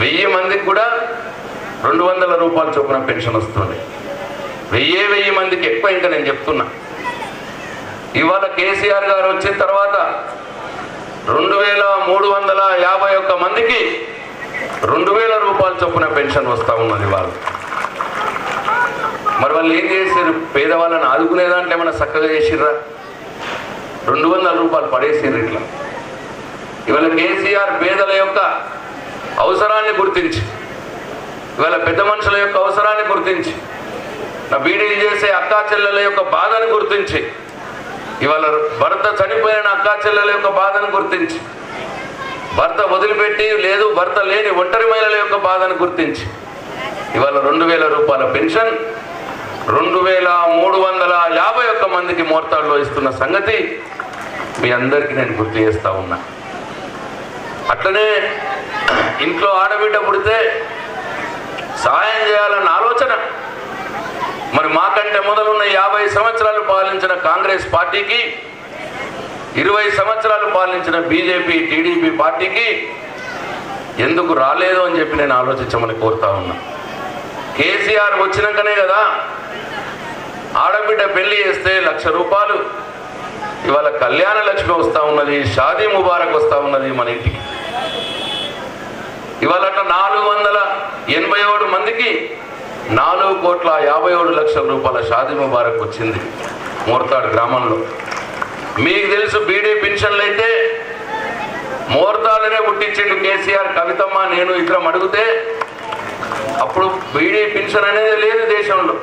1000 మందికి కూడా 200 రూపాయల చొప్పున పెన్షన్ వస్తుండే. 1000 మందికి ఎక్కువ. ఇంకా నేను చెప్తున్నా, ఇవాళ కేసీఆర్ గారు వచ్చిన తర్వాత 2351 మందికి 2000 రూపాయల చొప్పున పెన్షన్ వస్తూ ఉన్నది. మరి వాళ్ళు ఏం చేశారు? పేదవాళ్ళని ఆదుకునే దాంట్లో ఏమైనా చక్కగా చేసిర్రా? 200 రూపాయలు పడేసారు ఇట్లా. ఇవాళ కేసీఆర్ పేదల యొక్క అవసరాన్ని గుర్తించి, ఇవాళ పెద్ద మనుషుల యొక్క అవసరాన్ని గుర్తించి, నా బీడీలు చేసే అక్కా చెల్లెల యొక్క బాధను గుర్తించి, ఇవాళ భర్త చనిపోయిన అక్కా చెల్లెల యొక్క బాధను గుర్తించి, భర్త వదిలిపెట్టి లేదు భర్త లేని ఒంటరి మహిళల యొక్క బాధను గుర్తించి ఇవాళ 2000 రూపాయల పెన్షన్ 2351 మందికి మోర్తాడులో ఇస్తున్న సంగతి మీ అందరికీ నేను గుర్తు చేస్తా ఉన్నా. అట్లనే ఇంట్లో ఆడబిడ్డ పుడితే సాయం చేయాలన్న ఆలోచన మరి మాకంటే మొదలున్న 50 సంవత్సరాలు పాలించిన కాంగ్రెస్ పార్టీకి, 20 సంవత్సరాలు పాలించిన బీజేపీ టీడీపీ పార్టీకి ఎందుకు రాలేదు అని చెప్పి నేను ఆలోచించమని కోరుతా ఉన్నా. కేసీఆర్ వచ్చినాకనే కదా ఆడబిడ్డ పెళ్లి చేస్తే 1,00,000 రూపాయలు ఇవాళ కళ్యాణ లక్ష్మి వస్తూ ఉన్నది, షాదీ ముబారక్ వస్తూ ఉన్నది మన ఇంటికి. ఇవాళ 487 మందికి 4,57,00,000 రూపాయల షాదీ ముబారక్ వచ్చింది మోర్తాడ్ గ్రామంలో. మీకు తెలుసు బీడీ పెన్షన్లు అయితే మోర్తాడునే పుట్టించిండు కేసీఆర్. కవితమ్మ నేను ఇద్దరం అడిగితే అప్పుడు బీడీ పెన్షన్ అనేది లేదు దేశంలో,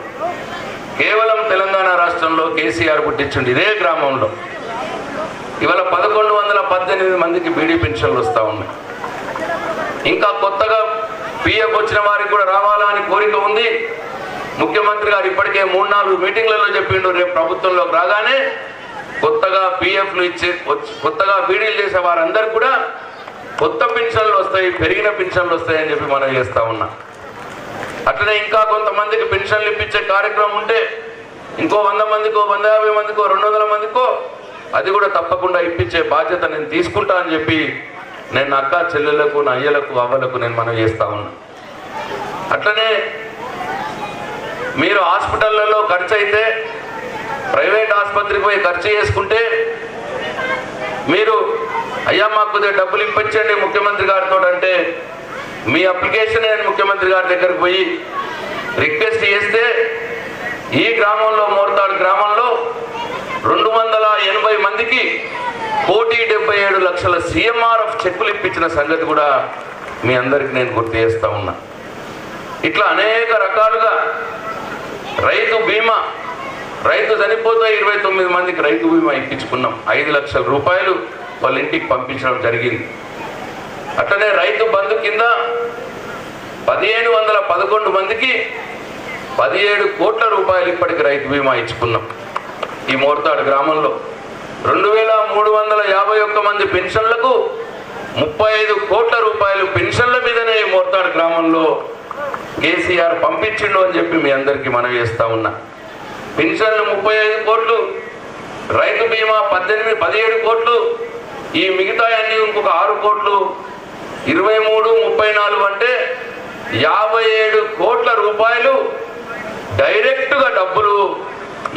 కేవలం తెలంగాణ రాష్ట్రంలో కేసీఆర్ పుట్టించిండు ఇదే గ్రామంలో. ఇవాళ 1118 మందికి బీడీ పెన్షన్లు వస్తూ ఉన్నాయి. ఇంకా కొత్తగా పిఎఫ్ వచ్చిన వారికి కూడా రావాలని కోరిక ఉంది. ముఖ్యమంత్రి గారు ఇప్పటికే 3-4 మీటింగ్లలో చెప్పిండు రేపు ప్రభుత్వంలోకి రాగానే కొత్తగా పిఎఫ్లు ఇచ్చే కొత్తగా బీడీలు చేసే వారందరికీ కూడా కొత్త పెన్షన్లు వస్తాయి, పెరిగిన పెన్షన్లు వస్తాయని చెప్పి మనం చేస్తూ ఉన్నాం. అట్లనే ఇంకా కొంతమందికి పెన్షన్లు ఇప్పించే కార్యక్రమం ఉంటే ఇంకో 100 మందికో 150 మందికో 200 మందికో అది కూడా తప్పకుండా ఇప్పించే బాధ్యత నేను తీసుకుంటా అని చెప్పి నేను నా అక్క చెల్లెలకు, నా అయ్యలకు, అవ్వలకు నేను మనం చేస్తూ ఉన్నా. అట్లనే మీరు హాస్పిటళ్లలో ఖర్చు అయితే ప్రైవేట్ ఆసుపత్రికి పోయి ఖర్చు చేసుకుంటే మీరు అయ్యా మాకు డబ్బులు ఇప్పించండి ముఖ్యమంత్రి గారితో అంటే మీ అప్లికేషన్ నేను ముఖ్యమంత్రి గారి దగ్గరకు పోయి రిక్వెస్ట్ చేస్తే ఈ గ్రామంలో మోర్తాడు గ్రామంలో 280 మందికి 1,77,00,000 CMRF చెక్కులు ఇప్పించిన సంగతి కూడా మీ అందరికి నేను గుర్తు చేస్తూ ఉన్నా. ఇట్లా అనేక రకాలుగా రైతు బీమా, రైతు చనిపోతే 29 మందికి రైతు బీమా ఇప్పించుకున్నాం. 5 లక్షల రూపాయలు వాళ్ళ ఇంటికి పంపించడం జరిగింది. అట్లనే రైతు బంధు కింద 1,511 మందికి 17 కోట్ల రూపాయలు ఇప్పటికి రైతు బీమా ఇచ్చుకున్నాం ఈ మోర్తాడు గ్రామంలో. 2,351 మంది పెన్షన్లకు 35 కోట్ల రూపాయలు పెన్షన్ల మీదనే ఈ మోర్తాడు గ్రామంలో కేసీఆర్ పంపించిండు అని చెప్పి మీ అందరికీ మనవి చేస్తా ఉన్నా. పెన్షన్లు 35 కోట్లు, రైతు బీమా 17 కోట్లు, ఈ మిగతా అన్ని ఇంకొక 6 కోట్లు, 23, 34 అంటే 57 కోట్ల రూపాయలు డైరెక్ట్గా డబ్బులు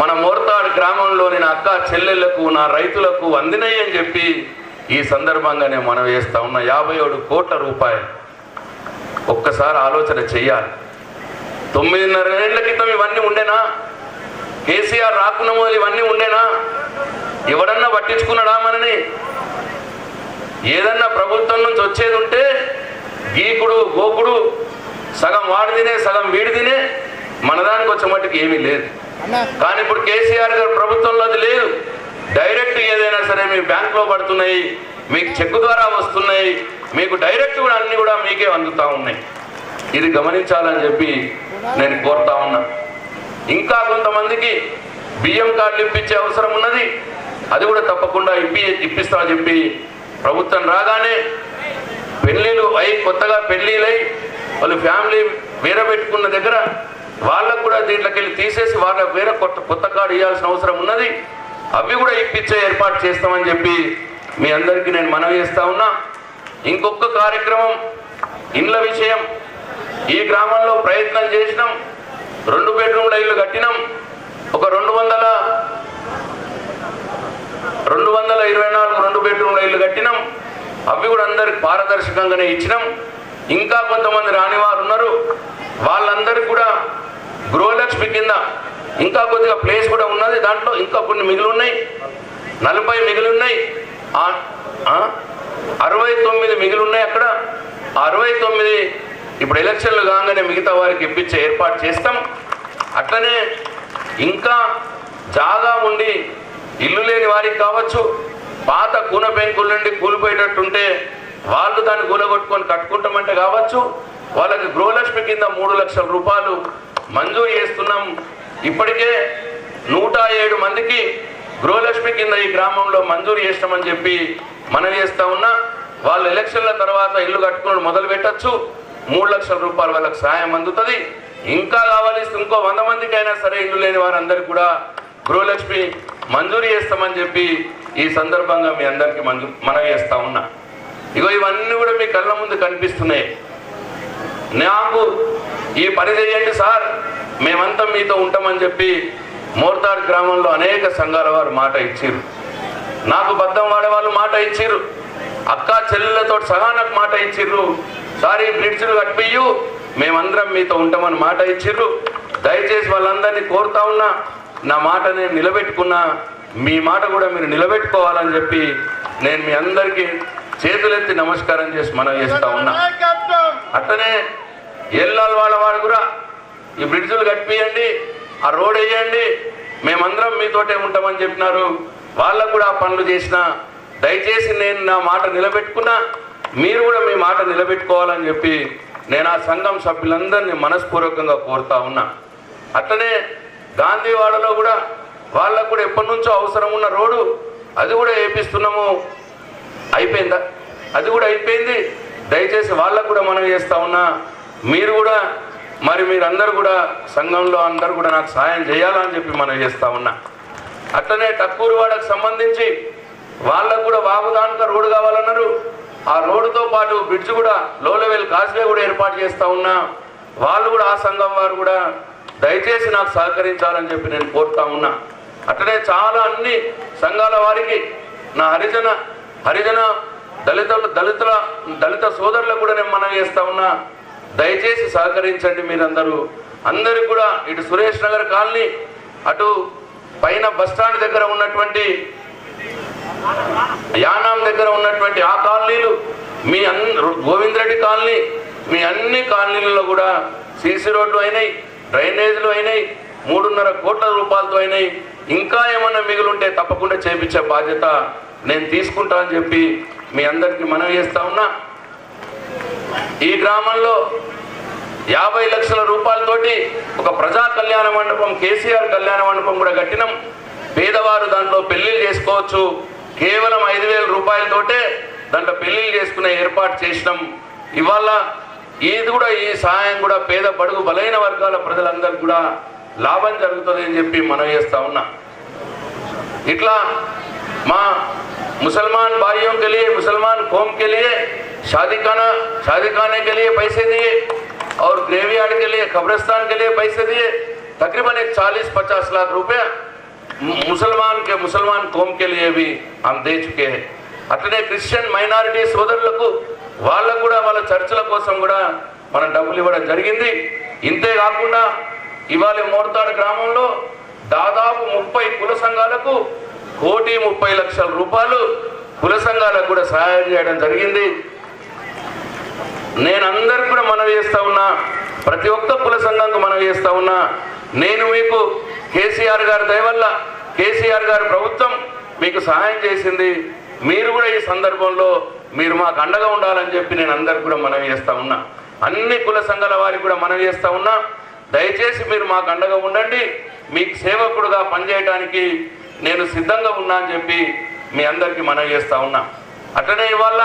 మన మోర్తాడు గ్రామంలోని నా అక్క చెల్లెళ్లకు, నా రైతులకు అందినాయి అని చెప్పి ఈ సందర్భంగానే మనం వేస్తా ఉన్న 57 కోట్ల రూపాయలు. ఒక్కసారి ఆలోచన చెయ్యాలి. 9.5 ఏళ్ల క్రితం ఇవన్నీ ఉండేనా? కేసీఆర్ రాకున్న మొదలు ఇవన్నీ ఉండేనా? ఎవడన్నా పట్టించుకున్నాడా మనని? ఏదన్నా ప్రభుత్వం నుంచి వచ్చేది ఉంటే గీకుడు గోకుడు సగం వాడి తినే సగం వీడి తినే మనదానికి వచ్చే మట్టుకు ఏమీ లేదు. కానీ ఇప్పుడు కేసీఆర్ గారు ప్రభుత్వంలో అది లేదు. డైరెక్ట్ ఏదైనా సరే మీ బ్యాంకులో పడుతున్నాయి, మీకు చెక్ ద్వారా వస్తున్నాయి, మీకు డైరెక్ట్ కూడా అన్ని కూడా మీకే అందుతూ ఉన్నాయి. ఇది గమనించాలని చెప్పి నేను కోరుతా ఉన్నా. ఇంకా కొంతమందికి బియ్యం కార్డులు ఇప్పించే అవసరం ఉన్నది. అది కూడా తప్పకుండా ఇప్పిస్తామని చెప్పి ప్రభుత్వం రాగానే పెళ్ళిళ్ళు కొత్తగా పెళ్ళిళ్ళై వాళ్ళు ఫ్యామిలీ వేరే పెట్టుకున్న దగ్గర వాళ్ళకు కూడా దీంట్లోకి వెళ్ళి తీసేసి వాళ్ళకు వేరే కొత్త కార్డు ఇవ్వాల్సిన అవసరం ఉన్నది. అవి కూడా ఇప్పించే ఏర్పాటు చేస్తామని చెప్పి మీ అందరికీ నేను మనవి చేస్తా ఉన్నా. ఇంకొక కార్యక్రమం ఇండ్ల విషయం. ఈ గ్రామంలో ప్రయత్నం చేసినాం. 2 బెడ్రూమ్ల ఇల్లు కట్టినాం. ఒక 224 2 బెడ్రూమ్ల ఇల్లు కట్టినాం. అవి కూడా అందరికి పారదర్శకంగానే ఇచ్చినాం. ఇంకా కొంతమంది రానివారు ఉన్నారు. వాళ్ళందరికీ కూడా గృహలక్ష్మి కింద ఇంకా కొద్దిగా ప్లేస్ కూడా ఉన్నది. దాంట్లో ఇంకా కొన్ని మిగిలి ఉన్నాయి. 40 మిగిలి ఉన్నాయి. 69 మిగిలి ఉన్నాయి. అక్కడ 69 ఇప్పుడు ఎలక్షన్లు కాగానే మిగతా వారికి ఇప్పించే ఏర్పాటు చేస్తాం. అట్లనే ఇంకా జాగా ఉండి ఇల్లు లేని వారికి కావచ్చు, పాత కూన పెంకుల నుండి కూలిపోయేటట్టుంటే వాళ్ళు దాన్ని కూలగొట్టుకొని కట్టుకుంటామంటే కావచ్చు, వాళ్ళకి గృహలక్ష్మి కింద 3 లక్షల రూపాయలు మంజూరు చేస్తున్నాం. ఇప్పటికే 107 మందికి గృహలక్ష్మి కింద ఈ గ్రామంలో మంజూరు చేస్తామని చెప్పి మనవి చేస్తా ఉన్నా. వాళ్ళు ఎలక్షన్ల తర్వాత ఇల్లు కట్టుకుని మొదలు పెట్టచ్చు. 3 లక్షల రూపాయలు వాళ్ళకి సాయం అందుతుంది. ఇంకా కావాల్సి ఇంకో 100 మందికి అయినా సరే ఇల్లు లేని వారందరికీ కూడా గృహలక్ష్మి మంజూరు చేస్తామని చెప్పి ఈ సందర్భంగా మీ అందరికీ మనవి చేస్తా ఉన్నా. ఇగో ఇవన్నీ కూడా మీ కళ్ళ ముందు కనిపిస్తున్నాయి. నాకు ఈ పని చేయండి సార్, మేమంతా మీతో ఉంటామని చెప్పి మోర్తాడ్ గ్రామంలో అనేక సంఘాల వారు మాట ఇచ్చిర్రు. నాకు బద్దం వాడేవాళ్ళు మాట ఇచ్చిర్రు. అక్క చెల్లెలతో సహా నాకు మాట ఇచ్చిర్రు. సారీ బ్రిడ్జ్లు కట్టియ్యు, మేమందరం మీతో ఉంటామని మాట ఇచ్చిర్రు. దయచేసి వాళ్ళందరినీ కోరుతా ఉన్నా, నా మాట నేను నిలబెట్టుకున్నా, మీ మాట కూడా మీరు నిలబెట్టుకోవాలని చెప్పి నేను మీ అందరికీ చేతులెత్తి నమస్కారం చేసి మనవి చేస్తా ఉన్నా. అట్లనే ఎల్లాల్ వాడు కూడా ఈ బ్రిడ్జులు కట్టియండి, ఆ రోడ్ వేయండి, మేమందరం మీతోటే ఉంటామని చెప్పినారు. వాళ్ళకు కూడా ఆ పనులు చేసిన. దయచేసి నేను నా మాట నిలబెట్టుకున్నా, మీరు కూడా మీ మాట నిలబెట్టుకోవాలని చెప్పి నేను ఆ సంఘం సభ్యులందరినీ మనస్పూర్వకంగా కోరుతా ఉన్నా. అట్లనే గాంధీవాడలో కూడా వాళ్ళకు కూడా ఎప్పటి నుంచో అవసరం ఉన్న రోడ్డు అది కూడా వేపిస్తున్నాము. అయిపోయిందా? అది కూడా అయిపోయింది. దయచేసి వాళ్ళకు కూడా మనం చేస్తా ఉన్నా. మీరు కూడా మీరందరూ కూడా సంఘంలో అందరూ కూడా నాకు సాయం చేయాలని చెప్పి మనం చేస్తా ఉన్నా. అట్లనే టక్కూరు వాడకు సంబంధించి వాళ్ళకు కూడా వాగుదానిక రోడ్డు కావాలన్నారు. ఆ రోడ్డుతో పాటు బ్రిడ్జ్ కూడా లో లెవెల్ కాస్వే కూడా ఏర్పాటు చేస్తా ఉన్నా. వాళ్ళు కూడా ఆ సంఘం వారు కూడా దయచేసి నాకు సహకరించాలని చెప్పి నేను కోరుతా ఉన్నా. అట్లనే చాలా అన్ని సంఘాల వారికి నా హరిజన దళిత సోదరులకు కూడా నేను మనం చేస్తా ఉన్నా. దయచేసి సహకరించండి మీరందరూ. అందరికీ కూడా ఇటు సురేష్ నగర్ కాలనీ, అటు పైన బస్టాండ్ దగ్గర ఉన్నటువంటి యానాం దగ్గర ఉన్నటువంటి ఆ కాలనీలు, మీ గోవిందరెడ్డి కాలనీ, మీ అన్ని కాలనీలలో కూడా సీసీ రోడ్లు అయినాయి, డ్రైనేజీలు అయినాయి, 3.5 కోట్ల రూపాయలతో అయినాయి. ఇంకా ఏమన్నా మిగులుంటే తప్పకుండా చేపించే బాధ్యత నేను తీసుకుంటా అని చెప్పి మీ అందరికీ మనవి చేస్తా ఉన్నా. ఈ గ్రామంలో 50 లక్షల రూపాయలతోటి ఒక ప్రజా కళ్యాణ మండపం, కేసీఆర్ కళ్యాణ మండపం కూడా కట్టినాం. పేదవారు దాంట్లో పెళ్లిళ్ళు చేసుకోవచ్చు. కేవలం 5,000 రూపాయలతోటే దాంట్లో పెళ్లిళ్ళు చేసుకునే ఏర్పాటు చేసినాం. ఇవాళ ఇది కూడా ఈ సహాయం కూడా పేద బడుగు బలైన వర్గాల ప్రజలందరికీ కూడా లాభం జరుగుతుంది అని చెప్పి మనం చేస్తా ఉన్నా. ఇట్లా మా मुसलमान भाइयों के लिए, मुसलमान कौम के लिए शादी खाने के लिए पैसे दिए और ग्रेवयार्ड के लिए, कब्रिस्तान के लिए पैसे दिए. तकरीबन 40-50 लाख रुपए मुसलमान कौम के लिए भी हम दे चुके हैं. అట్లనే క్రిస్టియన్ మైనారిటీ సోదరులకు వాళ్ళకు కూడా వాళ్ళ చర్చల కోసం కూడా మనం డబ్బులు ఇవ్వడం జరిగింది. ఇంతే కాకుండా ఇవాళ మోర్తాడ్ గ్రామంలో దాదాపు 30 కుల సంఘాలకు 1,30,00,000 రూపాయలు కుల సంఘాలకు కూడా సహాయం చేయడం జరిగింది. నేను అందరికి కూడా మనవి చేస్తా ఉన్నా, ప్రతి ఒక్క కుల సంఘంకు మనవి చేస్తా ఉన్నా, నేను మీకు కేసీఆర్ గారి దయ వల్ల కేసీఆర్ గారి ప్రభుత్వం మీకు సహాయం చేసింది. మీరు కూడా ఈ సందర్భంలో మీరు మాకు అండగా ఉండాలని చెప్పి నేను అందరికి కూడా మనవి చేస్తా ఉన్నా. అన్ని కుల సంఘాల వారికి కూడా మనవి చేస్తా ఉన్నా, దయచేసి మీరు మాకు అండగా ఉండండి. మీకు సేవకుడుగా పనిచేయడానికి నేను సిద్ధంగా ఉన్నా అని చెప్పి మీ అందరికీ మనవి చేస్తా ఉన్నా. అట్లనే ఇవాళ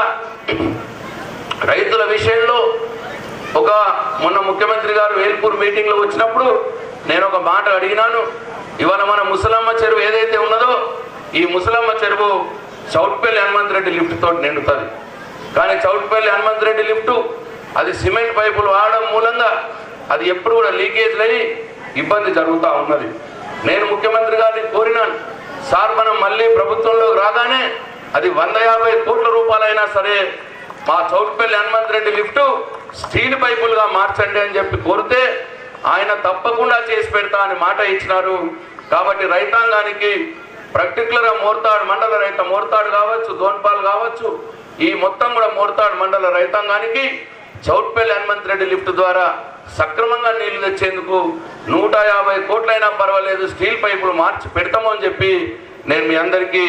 రైతుల విషయంలో మొన్న ముఖ్యమంత్రి గారు వేల్పూర్ మీటింగ్లో వచ్చినప్పుడు నేను ఒక మాట అడిగినాను. ఇవాళ మన ముసలమ్మ చెరువు ఏదైతే ఉన్నదో ఈ ముసలమ్మ చెరువు చౌట్పల్లి హనుమంత్ రెడ్డి లిఫ్ట్ తోటి నిండుతుంది. కానీ చౌట్పల్లి హనుమంత్ రెడ్డి లిఫ్టు అది సిమెంట్ పైపులు వాడడం మూలంగా అది ఎప్పుడు కూడా లీకేజ్లు అయ్యి ఇబ్బంది జరుగుతూ ఉన్నది. నేను ముఖ్యమంత్రి గారిని కోరినాను, సార్ మనం మళ్ళీ ప్రభుత్వంలోకి రాగానే అది 150 కోట్ల రూపాయలైనా సరే మా చౌట్పల్లి హనుమంత్ రెడ్డి లిఫ్టు స్టీల్ పైపులుగా మార్చండి అని చెప్పి కోరితే ఆయన తప్పకుండా చేసి పెడతా అని మాట ఇచ్చినారు. కాబట్టి రైతాంగానికి పర్టికులర్గా మోర్తాడు మండల మోర్తాడు కావచ్చు, దోన్పాల్ కావచ్చు, ఈ మొత్తం కూడా మోర్తాడు మండల రైతాంగానికి చౌట్పల్లి హనుమంత్ రెడ్డి లిఫ్ట్ ద్వారా సక్రమంగా నీళ్లు తెచ్చేందుకు 150 కోట్లైనా పర్వాలేదు స్టీల్ పైపులు మార్చి పెడతాము అని చెప్పి నేను మీ అందరికీ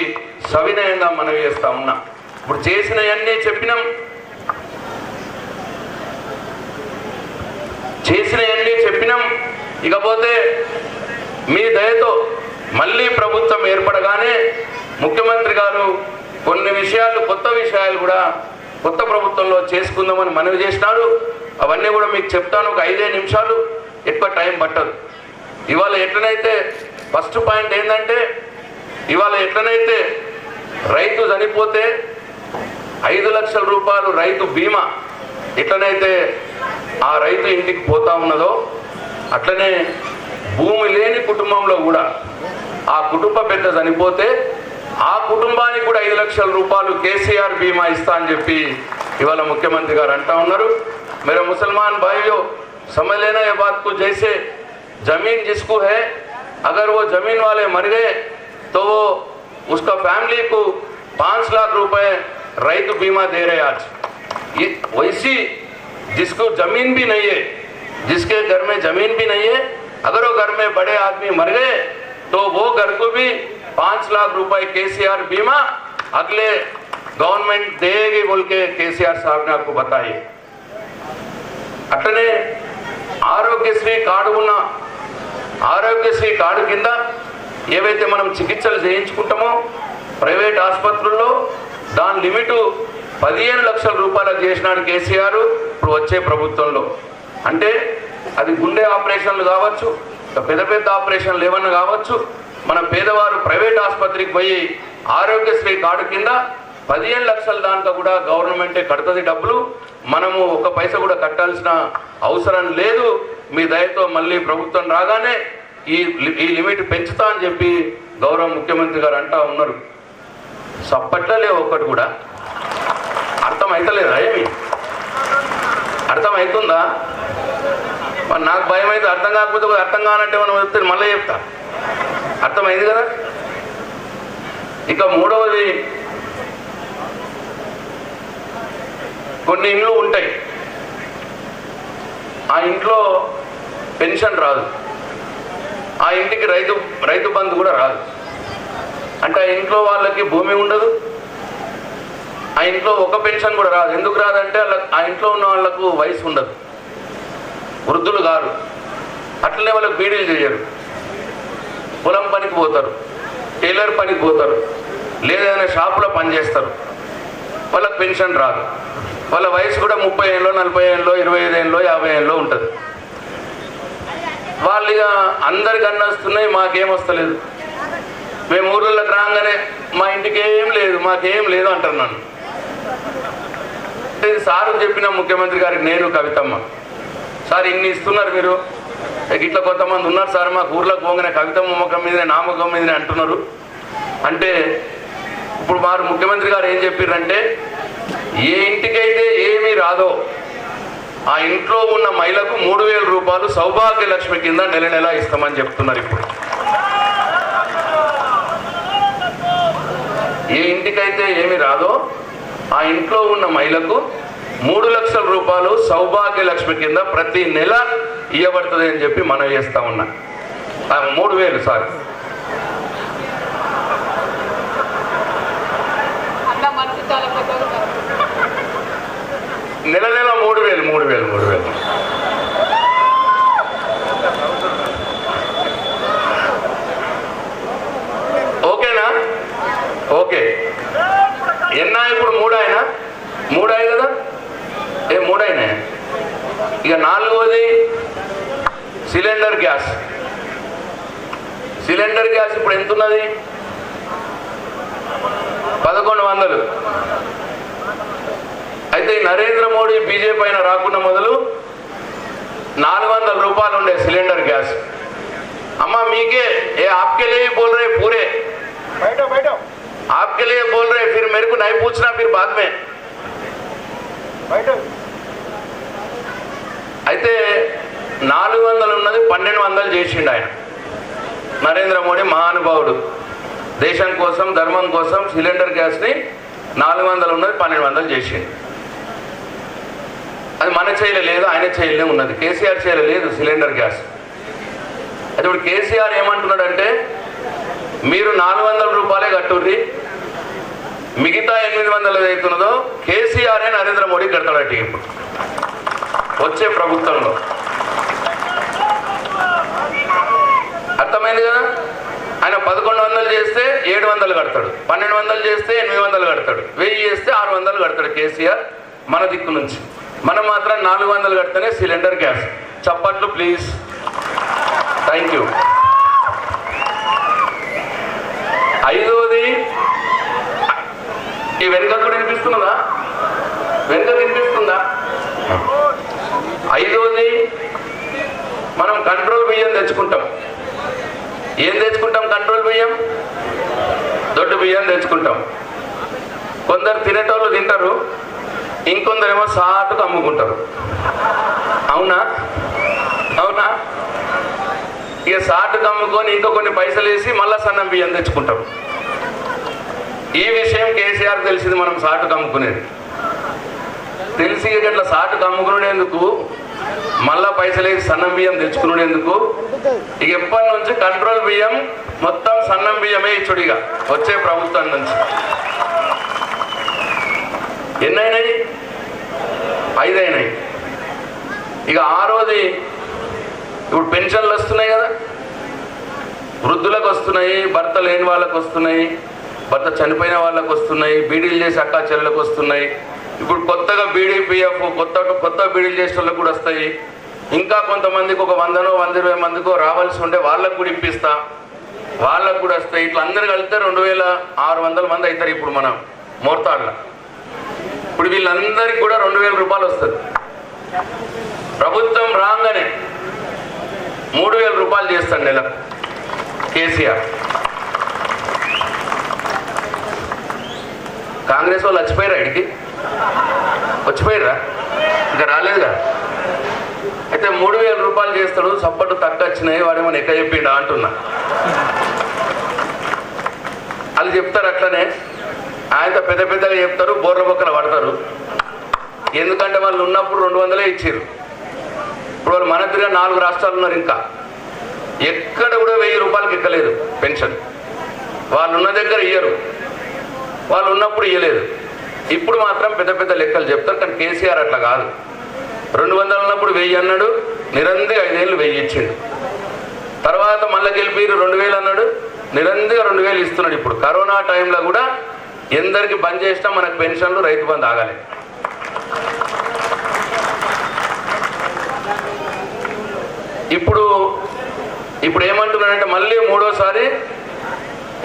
సవినయంగా మనవి చేస్తా ఉన్నా. ఇప్పుడు చేసినవన్నీ చెప్పినాం. ఇకపోతే మీ దయతో మళ్ళీ ప్రభుత్వం ఏర్పడగానే ముఖ్యమంత్రి గారు కొన్ని విషయాలు కొత్త విషయాలు కూడా కొత్త ప్రభుత్వంలో చేసుకుందామని మనవి చేసినారు. అవన్నీ కూడా మీకు చెప్తాను, ఒక 5 నిమిషాలు, ఎక్కువ టైం పట్టదు. ఇవాళ ఎట్లనైతే ఫస్ట్ పాయింట్ ఏంటంటే, ఇవాళ ఎట్లనైతే రైతు చనిపోతే 5 లక్షల రూపాయలు రైతు బీమా ఎట్లనైతే ఆ రైతు ఇంటికి పోతా ఉన్నదో, అట్లనే భూమి లేని కుటుంబంలో కూడా ఆ కుటుంబ పెద్ద చనిపోతే ఆ కుటుంబానికి కూడా 5 లక్షల రూపాయలు కేసీఆర్ బీమా ఇస్తా అని చెప్పి ఇవాళ ముఖ్యమంత్రి గారు అంటా ఉన్నారు. मेरे मुसलमान भाइयों समझ लेना ये बात को, जैसे जमीन जिसको है अगर वो जमीन वाले मर गए तो वो उसका फैमिली को 5 लाख रुपए రైతు बीमा दे रहे आज. ये वैसी जिसको जमीन भी नहीं है, जिसके घर में जमीन भी नहीं है, अगर वो घर में बड़े आदमी मर गए तो वो घर को भी 5 लाख रुपए केसीआर बीमा अगले गवर्नमेंट देगी बोल के केसीआर साहब ने आपको बताई. అట్లనే ఆరోగ్యశ్రీ కార్డు కింద ఏవైతే మనం చికిత్సలు చేయించుకుంటామో ప్రైవేట్ ఆసుపత్రుల్లో దాని లిమిటు 15 లక్షల రూపాయలకు చేసినాడు కేసీఆర్ ఇప్పుడు వచ్చే ప్రభుత్వంలో. అంటే అది గుండె ఆపరేషన్లు కావచ్చు, పెద్ద ఆపరేషన్లు ఏమన్నా కావచ్చు, మన పేదవారు ప్రైవేట్ ఆసుపత్రికి పోయి ఆరోగ్యశ్రీ కార్డు కింద 15 లక్షల దాంట్లో కూడా గవర్నమెంటే కడుతుంది డబ్బులు. మనము ఒక పైసా కూడా కట్టాల్సిన అవసరం లేదు. మీ దయతో మళ్ళీ ప్రభుత్వం రాగానే ఈ లిమిట్ పెంచుతా అని చెప్పి గౌరవ ముఖ్యమంత్రి గారు అంటా ఉన్నారు. సప్పట్లే ఒక్కటి కూడా అర్థం అవుతలేదా? ఏమి అర్థం అవుతుందా? మరి నాకు భయం అయితే అర్థం కాకపోతే అర్థం కానంటే మనం చెప్తే మళ్ళీ చెప్తా. అర్థమైంది కదా. ఇక మూడవది, కొన్ని ఇండ్లు ఉంటాయి, ఆ ఇంట్లో పెన్షన్ రాదు, ఆ ఇంటికి రైతు బంధు కూడా రాదు. అంటే ఆ ఇంట్లో వాళ్ళకి భూమి ఉండదు, ఆ ఇంట్లో ఒక పెన్షన్ కూడా రాదు. ఎందుకు రాదంటే ఆ ఇంట్లో ఉన్న వాళ్ళకు వయసు ఉండదు, వృద్ధులు కారు, అట్లనే వాళ్ళకి బీడీలు చేయరు, పొలం పనికి పోతారు, టైలర్ పనికి పోతారు, లేదైనా షాపులో పనిచేస్తారు, వాళ్ళకి పెన్షన్ రాదు. వాళ్ళ వయసు కూడా 30 ఏళ్ళు, 40 ఏళ్ళు, 25 ఏళ్ళు, 50 ఏళ్ళు ఉంటుంది. వాళ్ళు ఇక అందరికి అన్నీ వస్తున్నాయి, మాకేం వస్తలేదు. మేము ఊర్లలోకి రాగానే మా ఇంటికి ఏం లేదు, మాకేం లేదు అంటారు నన్ను. ఇది సారు చెప్పిన ముఖ్యమంత్రి గారికి, నేను కవితమ్మ, సార్ ఇన్ని ఇస్తున్నారు మీరు, ఇట్లా కొంతమంది ఉన్నారు సార్ మాకు ఊర్లోకి పోగానే కవితమ్మ ముఖం మీదనే నా ముఖం మీదనే అంటున్నారు. అంటే ఇప్పుడు వారు ముఖ్యమంత్రి గారు ఏం చెప్పారంటే, ఏ ఇంటికైతే ఏమీ రాదో ఆ ఇంట్లో ఉన్న మహిళకు 3000 రూపాయలు సౌభాగ్య లక్ష్మి కింద నెల ఇస్తామని చెప్తున్నారు. ఇప్పుడు ఏ ఇంటికైతే ఏమి రాదో ఆ ఇంట్లో ఉన్న మహిళకు 3 లక్షల రూపాయలు సౌభాగ్య లక్ష్మి కింద ప్రతి నెల ఇవ్వబడుతుంది అని చెప్పి మనం చేస్తా ఉన్నా. 3,000 సారీ, నెల 3,000. ఓకేనా? ఓకే. ఎన్నా ఇప్పుడు 3 అయినా 3 అయ్యి కదా, 3 అయినాయి. ఇక 4వది సిలిండర్ గ్యాస్. సిలిండర్ గ్యాస్ ఇప్పుడు ఎంత ఉన్నది? 1100. అయితే ఈ నరేంద్ర మోడీ బీజేపీ అయినా రాకుండా మొదలు 400 రూపాయలు ఉండే సిలిండర్ గ్యాస్. అమ్మా మీకే आपके लिए बोल रहे पूरे, बैठो आपके लिए बोल रहे, फिर मेरे को नहीं पूछना फिर बाद में. అయితే 400 ఉన్నది 1200 చేసిండు ఆయన. నరేంద్ర మోడీ మహానుభావుడు, దేశం కోసం ధర్మం కోసం సిలిండర్ గ్యాస్ని 400 ఉన్నది 1200 చేసిండు. అది మన చేయలేదు, ఆయన చేయలే ఉన్నది, కేసీఆర్ చేయలేదు సిలిండర్ గ్యాస్. అయితే ఇప్పుడు కేసీఆర్ ఏమంటున్నాడంటే మీరు 400 రూపాయలే కట్టుర్రి, మిగతా 800 అవుతున్నదో కేసీఆర్ నరేంద్ర మోడీ కడతాడట ఇప్పుడు వచ్చే ప్రభుత్వంలో. అర్థమైంది కదా? ఆయన 1100 చేస్తే 700 కడతాడు, 1200 చేస్తే 800 కడతాడు, 1000 చేస్తే 600 కడతాడు కేసీఆర్ మన దిక్కు నుంచి. మనం మాత్రం 400 కడితేనే సిలిండర్ గ్యాస్. చప్పట్లు ప్లీజ్. Thank you. 5వది ఈ వెనుక కూడా వినిపిస్తున్నదా? వెనుక వినిపిస్తుందా? 5వది మనం కంట్రోల్ బియ్యం తెచ్చుకుంటాం. ఏం తెచ్చుకుంటాం? కంట్రోల్ బియ్యం, దొడ్డు బియ్యం తెచ్చుకుంటాం. కొందరు తినేటోళ్ళు తింటారు, ఇంకొందరేమో సాటుకు అమ్ముకుంటారు. అవునా? ఇక సాటుకు అమ్ముకొని ఇంకా కొన్ని పైసలు వేసి మళ్ళా సన్నం బియ్యం తెచ్చుకుంటారు. ఈ విషయం కేసీఆర్ తెలిసింది, మనం సాటుకు అమ్ముకునేది తెలిసి ఇట్లా సాటుకు అమ్ముకునేందుకు మళ్ళా పైసలు వేసి సన్నం బియ్యం తెచ్చుకునేందుకు ఇక ఎప్పటి నుంచి కంట్రోల్ బియ్యం మొత్తం సన్నం బియ్యమే ఇచ్చుడిగా వచ్చే ప్రభుత్వం నుంచి. ఎన్నైనాయి? 5 అయినాయి. ఇక 6వది ఇప్పుడు పెన్షన్లు వస్తున్నాయి కదా, వృద్ధులకు వస్తున్నాయి, భర్త లేని వాళ్ళకు వస్తున్నాయి, భర్త చనిపోయిన వాళ్ళకు వస్తున్నాయి, బీడీలు చేసి అక్కా చెల్లెలకు వస్తున్నాయి. ఇప్పుడు కొత్తగా బీడీపీఎఫ్ కొత్త బీడీలు చేసే వాళ్ళకు కూడా వస్తాయి. ఇంకా కొంతమందికి ఒక 100-120 మందికో రావాల్సి ఉంటే వాళ్ళకు కూడా ఇప్పిస్తా, వాళ్ళకు కూడా వస్తాయి. ఇట్లా అందరు కలిస్తే 2600 మంది అవుతారు ఇప్పుడు మనం మోర్తాడ్లో. ఇప్పుడు వీళ్ళందరికీ కూడా 2000 రూపాయలు వస్తుంది. ప్రభుత్వం రాగానే 3000 రూపాయలు చేస్తాడు నెలకు కేసీఆర్. కాంగ్రెస్ వాళ్ళు వచ్చిపోయారా? ఇడికి వచ్చిపోయారా? ఇంకా రాలేదుగా. అయితే 3000 రూపాయలు చేస్తాడు. సప్పట్లు తక్కువ వచ్చినాయి, వాడేమో ఎక్క చెప్పిండా అంటున్నా. వాళ్ళు చెప్తారు అట్లనే, ఆయనతో పెద్దగా చెప్తారు, బోర్ల బొక్కలు పడతారు. ఎందుకంటే వాళ్ళు ఉన్నప్పుడు 200 ఇచ్చారు. ఇప్పుడు వాళ్ళు మన దగ్గర 4 రాష్ట్రాలు ఉన్నారు, ఇంకా ఎక్కడ కూడా 1000 రూపాయలకి ఎక్కలేదు పెన్షన్. వాళ్ళు ఉన్న దగ్గర ఇయ్యరు, వాళ్ళు ఉన్నప్పుడు ఇయ్యలేదు. ఇప్పుడు మాత్రం పెద్ద లెక్కలు చెప్తారు. కానీ కేసీఆర్ అట్లా కాదు. 200 ఉన్నప్పుడు 1000 అన్నాడు, నిరంతరం 5 ఏళ్ళు 1000 ఇచ్చిండు. తర్వాత మళ్ళీ గెలిపి 2000 అన్నాడు, నిరంతరం 2000 ఇస్తున్నాడు. ఇప్పుడు కరోనా టైంలో కూడా ఎందరికి బంద్ చేసినా మనకు పెన్షన్లు, రైతు బంధు ఆగాలి. ఇప్పుడు ఏమంటున్నాడంటే మళ్ళీ 3వసారి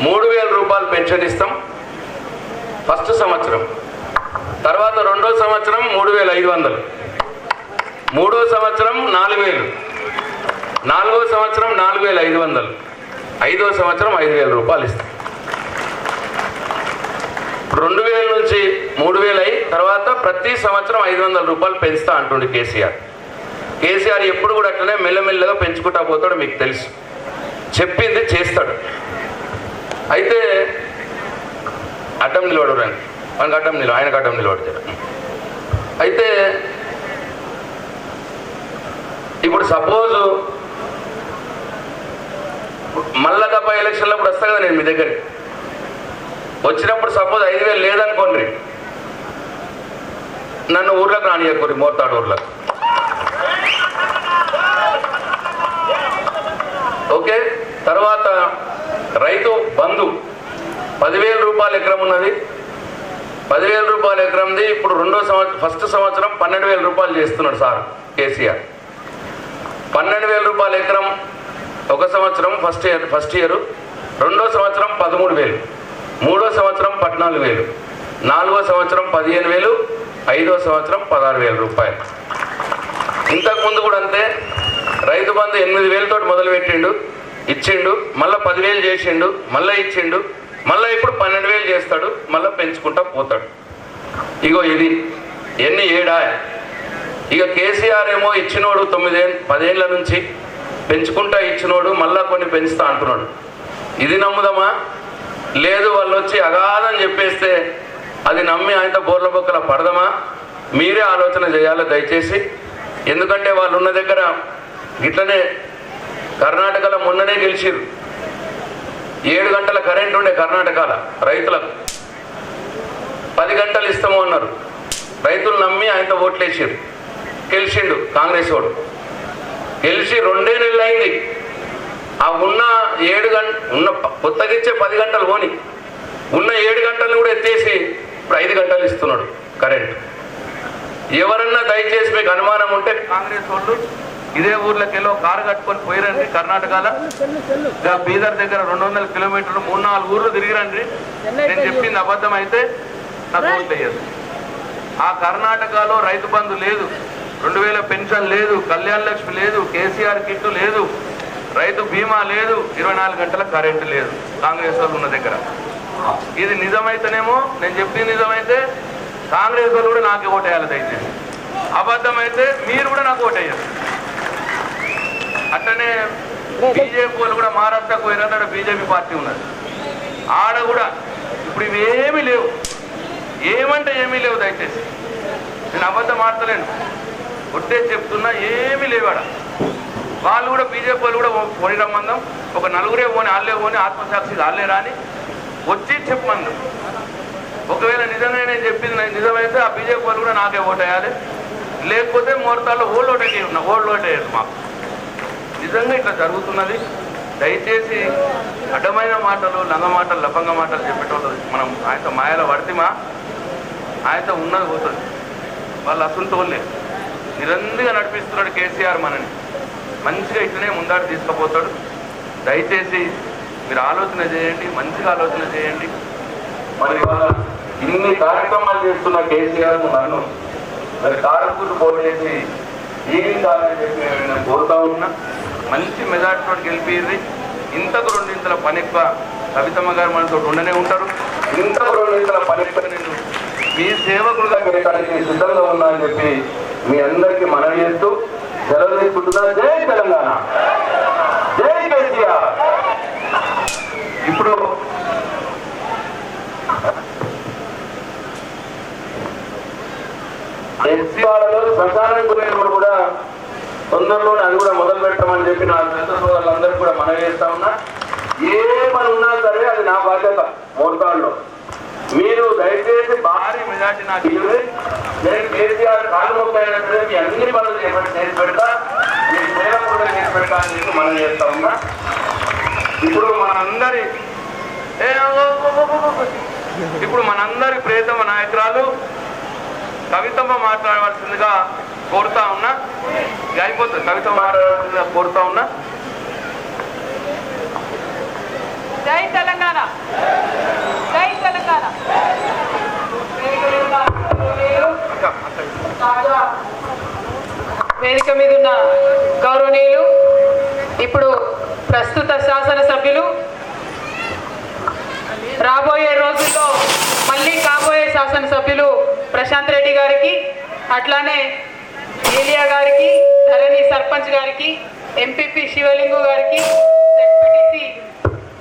3000 రూపాయలు పెన్షన్ ఇస్తాం ఫస్ట్ సంవత్సరం. తర్వాత 2వ సంవత్సరం 3500, 3వ సంవత్సరం 4000, 4వ సంవత్సరం 4500, 5వ సంవత్సరం 5000 రూపాయలు ఇస్తాం. 2000 నుంచి 3000 అయి తర్వాత ప్రతి సంవత్సరం 500 రూపాయలు పెంచుతా అంటుండే కేసీఆర్. కేసీఆర్ ఎప్పుడు కూడా అట్లనే మెల్లమెల్లగా పెంచుకుంటా పోతాడు, మీకు తెలుసు. చెప్పింది చేస్తాడు. అయితే అడ్డం నిలబడరండి, మనకు అడ్డం ఆయనకు అడ్డం నిలబడతారు. అయితే ఇప్పుడు సపోజు మళ్ళా తప్ప ఎలక్షన్లో ఇప్పుడు వస్తా కదా నేను మీ దగ్గరికి వచ్చినప్పుడు సపోజ్ 5,000 లేదనుకోండి, నన్ను ఊర్లోకి రానియకూరి మోర్తాడు ఊర్లోకి. ఓకే. తర్వాత రైతు బంధు 10,000 రూపాయల ఎకరం ఉన్నది. 10,000 రూపాయల ఎకరంది ఇప్పుడు ఫస్ట్ సంవత్సరం 12,000 రూపాయలు చేస్తున్నాడు సార్ కేసీఆర్. 12,000 రూపాయల ఎకరం ఒక సంవత్సరం ఫస్ట్ ఇయర్, రెండో సంవత్సరం 13,000, మూడో సంవత్సరం 14,000, నాలుగో సంవత్సరం 15,000, ఐదో సంవత్సరం 16,000 రూపాయలు. ఇంతకుముందు కూడా అంతే. రైతు బంధు 8,000 తోటి మొదలుపెట్టిండు, ఇచ్చిండు, మళ్ళీ 10,000 చేసిండు, మళ్ళీ ఇచ్చిండు, మళ్ళీ ఇప్పుడు 12,000 చేస్తాడు, మళ్ళీ పెంచుకుంటా పోతాడు. ఇగో ఇది ఎన్ని ఏడా. ఇక కేసీఆర్ ఏమో ఇచ్చినోడు 10 ఏళ్ళ నుంచి పెంచుకుంటా ఇచ్చినోడు మళ్ళా కొన్ని పెంచుతా అంటున్నాడు. ఇది నమ్ముదామా? లేదు వాళ్ళు వచ్చి అగాధని చెప్పేస్తే అది నమ్మి ఆయనతో బోర్ల బొక్కల పడదామా? మీరే ఆలోచన చేయాలి దయచేసి. ఎందుకంటే వాళ్ళు ఉన్న దగ్గర ఇట్లనే కర్ణాటకలో మొన్ననే గెలిచిరు. 7 గంటల కరెంట్ ఉండే కర్ణాటకలో రైతులకు 10 గంటలు ఇస్తాము అన్నారు. రైతులు నమ్మి ఆయనతో ఓట్లేసారు. గెలిచిండు కాంగ్రెస్ వాడు. గెలిచి 2 నెలలు అయింది. ఆ ఉన్న 7 ఉన్న కొత్తగా ఇచ్చే 10 గంటలు పోని ఉన్న 7 గంటలు కూడా ఎత్తేసి ఇప్పుడు 5 గంటలు ఇస్తున్నాడు కరెంట్. ఎవరన్నా దయచేసి మీకు అనుమానం ఉంటే కాంగ్రెస్ వాళ్ళు ఇదే ఊర్లోకి వెళ్ళి కారు కట్టుకొని పోయిరండి. కర్ణాటకలో బీదర్ దగ్గర 200 కిలోమీటర్లు 3-4 ఊర్లు తిరిగిరండి. నేను చెప్పింది అబద్ధం అయితే నాకు ఓటు వేయదు. ఆ కర్ణాటకలో రైతు బంధు లేదు, 2,000 పెన్షన్ లేదు, కళ్యాణ లక్ష్మి లేదు, కేసీఆర్ కిట్టు లేదు, రైతు బీమా లేదు, 24 గంటల కరెంటు లేదు కాంగ్రెస్ వాళ్ళు ఉన్న దగ్గర. ఇది నిజమైతేనేమో, నేను చెప్పింది నిజమైతే కాంగ్రెస్ వాళ్ళు కూడా నాకు ఓటేయాలి దయచేసి. అబద్ధం అయితే మీరు కూడా నాకు ఓటేయాలి. అట్లనే బీజేపీ వాళ్ళు కూడా మహారాష్ట్రకు పోయినట్టు బీజేపీ పార్టీ ఉన్నది. ఆడ కూడా ఇప్పుడు ఇవేమీ లేవు, ఏమంటే ఏమీ లేవు. దయచేసి నేను అబద్ధం ఆడతలేను, ఒట్టే చెప్తున్నా, ఏమీ లేవు ఆడ. వాళ్ళు కూడా బీజేపీ వాళ్ళు కూడా పోని రమ్మందాం, ఒక 4 పోని, వాళ్ళే పోని, ఆత్మసాక్షి వాళ్ళే రాని వచ్చి చెప్పమందాం. ఒకవేళ నిజంగా నేను చెప్పింది నిజమైతే ఆ బీజేపీ వాళ్ళు కూడా నాకే ఓటేయాలి, లేకపోతే మోర్తాల్లో ఓల్డ్ ఓటేయాలి మాకు. నిజంగా ఇట్లా జరుగుతున్నది. దయచేసి అడ్డమైన మాటలు, లంగ మాటలు, లఫంగ మాటలు చెప్పేటోళ్ళు మనం ఆయనతో మాయలో పడితేమా ఆయనతో ఉన్నది పోతుంది. వాళ్ళు అసంతోళ్ళే నిరంతరంగా నడిపిస్తున్నాడు కేసీఆర్ మనని. మంచిగా ఇట్లనే ముందాడు తీసుకుపోతాడు. దయచేసి మీరు ఆలోచన చేయండి, మంచిగా ఆలోచన చేయండి. మరి ఇన్ని కార్యక్రమాలు చేస్తున్న కేసీఆర్ నన్ను మరి కారకులు పోటేసి జీవించాలని చెప్పి నేను కోరుతా ఉన్నా. మంచి మెజార్టీతో గెలిపి ఇంతకు 2 పని ఎక్కువ కవితమ్మ గారు మనతో ఉండనే ఉంటారు. ఇంతకు 2 పని ఎక్కువ నేను మీ సేవకులుగా పెట్టడానికి సిద్ధంగా ఉన్నా అని చెప్పి మీ అందరికీ మనవి చేస్తూ సెలవు తీసుకుంటున్నా. జై తెలంగాణ, జై కేసీఆర్. ఇప్పుడు ఎస్సీవాడలో శ్మశానం గురించి కూడా తొందరలోనే అది కూడా మొదలు పెట్టమని చెప్పి నా సోదరులందరూ కూడా మనవి చేస్తా ఉన్నా. ఏ పని ఉన్నా సరే అది నా బాధ్యత. మోర్తాడులో మీరు దయచేసి భారీ మెజార్టీ నాకు ఇవ్వండి. నేను కేసీఆర్ కాలు మొక్కైనట్టు మీ అన్ని పనులు చేసి పెడతా, మీ సేవ కూడా చేసి పెడతా అని చెప్పి మనం చేస్తా ఉన్నా. ఇప్పుడు మనందరి ప్రియతమ నాయకురాలు కవితమ్మ మాట్లాడవలసిందిగా కోరుతా ఉన్నా. అయిపోతుంది, కవితమ్మ మాట్లాడవలసిందిగా కోరుతా ఉన్నా. జై తెలంగాణ, జై తెలంగాణ. వేదిక మీద ఉన్న గౌరవనీయులు, ఇప్పుడు ప్రస్తుత శాసనసభ్యులు, రాబోయే రోజుల్లో మళ్ళీ కాబోయే శాసనసభ్యులు ప్రశాంత్ రెడ్డి గారికి, అట్లానే ఏలియా గారికి, ధరణి సర్పంచ్ గారికి, ఎంపీపీ శివలింగు గారికి, జెడ్పీటీసీ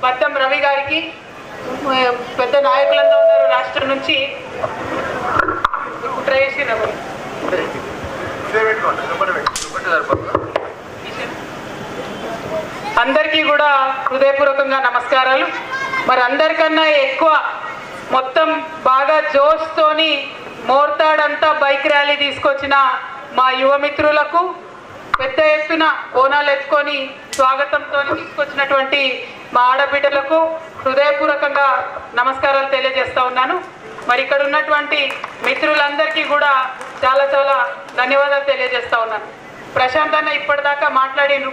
బద్దం రవి గారికి, పెద్ద నాయకులంతా ఉన్నారు. రాష్ట్రం నుంచి కుట్ర చేసిర్రు. అందరికీ కూడా హృదయపూర్వకంగా నమస్కారాలు. మరి అందరికన్నా ఎక్కువ మొత్తం బాగా జోష్తోని మోర్తాడంతా బైక్ ర్యాలీ తీసుకొచ్చిన మా యువ మిత్రులకు, పెద్ద ఎత్తున బోనాలు ఎత్తుకొని స్వాగతంతో తీసుకొచ్చినటువంటి మా ఆడబిడ్డలకు హృదయపూర్వకంగా నమస్కారాలు తెలియజేస్తా ఉన్నాను. మరి ఇక్కడ ఉన్నటువంటి మిత్రులందరికీ కూడా చాలా చాలా ధన్యవాదాలు తెలియజేస్తా ఉన్నాను. ప్రశాంత్ అన్న ఇప్పటిదాకా మాట్లాడిను,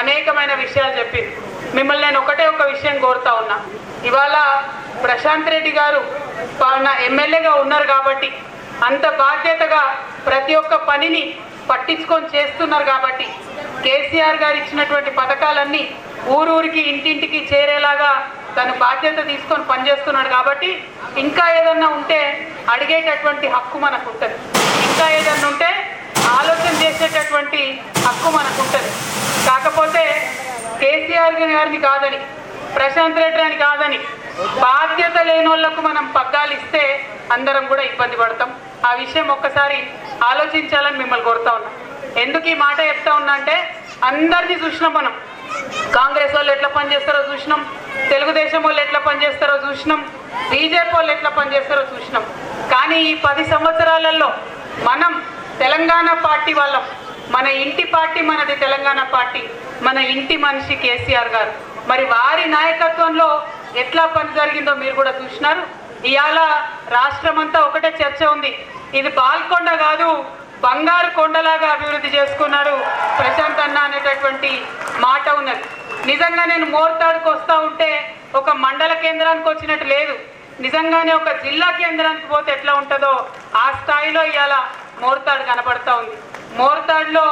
అనేకమైన విషయాలు చెప్పింది. మిమ్మల్ని నేను ఒకటే ఒక విషయం కోరుతా ఉన్నా. ఇవాళ ప్రశాంత్ రెడ్డి గారు ఎమ్మెల్యేగా ఉన్నారు కాబట్టి, అంత బాధ్యతగా ప్రతి ఒక్క పనిని పట్టించుకొని చేస్తున్నారు కాబట్టి, కేసీఆర్ గారు ఇచ్చినటువంటి పథకాలన్నీ ఊరూరికి ఇంటింటికి చేరేలాగా తను బాధ్యత తీసుకొని పనిచేస్తున్నాడు కాబట్టి, ఇంకా ఏదన్నా ఉంటే అడిగేటటువంటి హక్కు మనకు ఉంటుంది, ఇంకా ఏదన్నా ఉంటే ఆలోచన చేసేటటువంటి హక్కు మనకు ఉంటుంది. కాకపోతే కేసీఆర్ గారిని కాదని, ప్రశాంత్ రెడ్డి అని కాదని, బాధ్యత లేని వాళ్ళకు మనం పగ్గాలు ఇస్తే అందరం కూడా ఇబ్బంది పడతాం. ఆ విషయం ఒక్కసారి ఆలోచించాలని మిమ్మల్ని కోరుతా ఉన్నా. ఎందుకు ఈ మాట చెప్తా ఉన్నా అంటే, అందరినీ చూసినాం మనం. కాంగ్రెస్ వాళ్ళు ఎట్లా పనిచేస్తారో చూసినాం, తెలుగుదేశం వాళ్ళు ఎట్లా పనిచేస్తారో చూసినాం, బీజేపీ వాళ్ళు ఎట్లా పనిచేస్తారో చూసినాం. కానీ ఈ 10 సంవత్సరాలలో మనం తెలంగాణ పార్టీ వాళ్ళం. మన ఇంటి పార్టీ మనది తెలంగాణ పార్టీ, మన ఇంటి మనిషి కేసీఆర్ గారు. మరి వారి నాయకత్వంలో ఎట్లా పని జరిగిందో మీరు కూడా చూసినారు. ఇవాళ రాష్ట్రం అంతా ఒకటే చర్చ ఉంది, ఇది బాల్కొండ కాదు బంగారు కొండలాగా అభివృద్ధి చేసుకున్నాడు ప్రశాంత్ అన్న అనేటటువంటి మాట ఉన్నది. నిజంగా నేను మోర్తాడుకు వస్తూ ఉంటే ఒక మండల కేంద్రానికి వచ్చినట్టు లేదు, నిజంగానే ఒక జిల్లా కేంద్రానికి పోతే ఎట్లా ఉంటుందో ఆ స్థాయిలో ఇవాళ మోర్తాడు కనబడతా ఉంది. మోర్తాడులో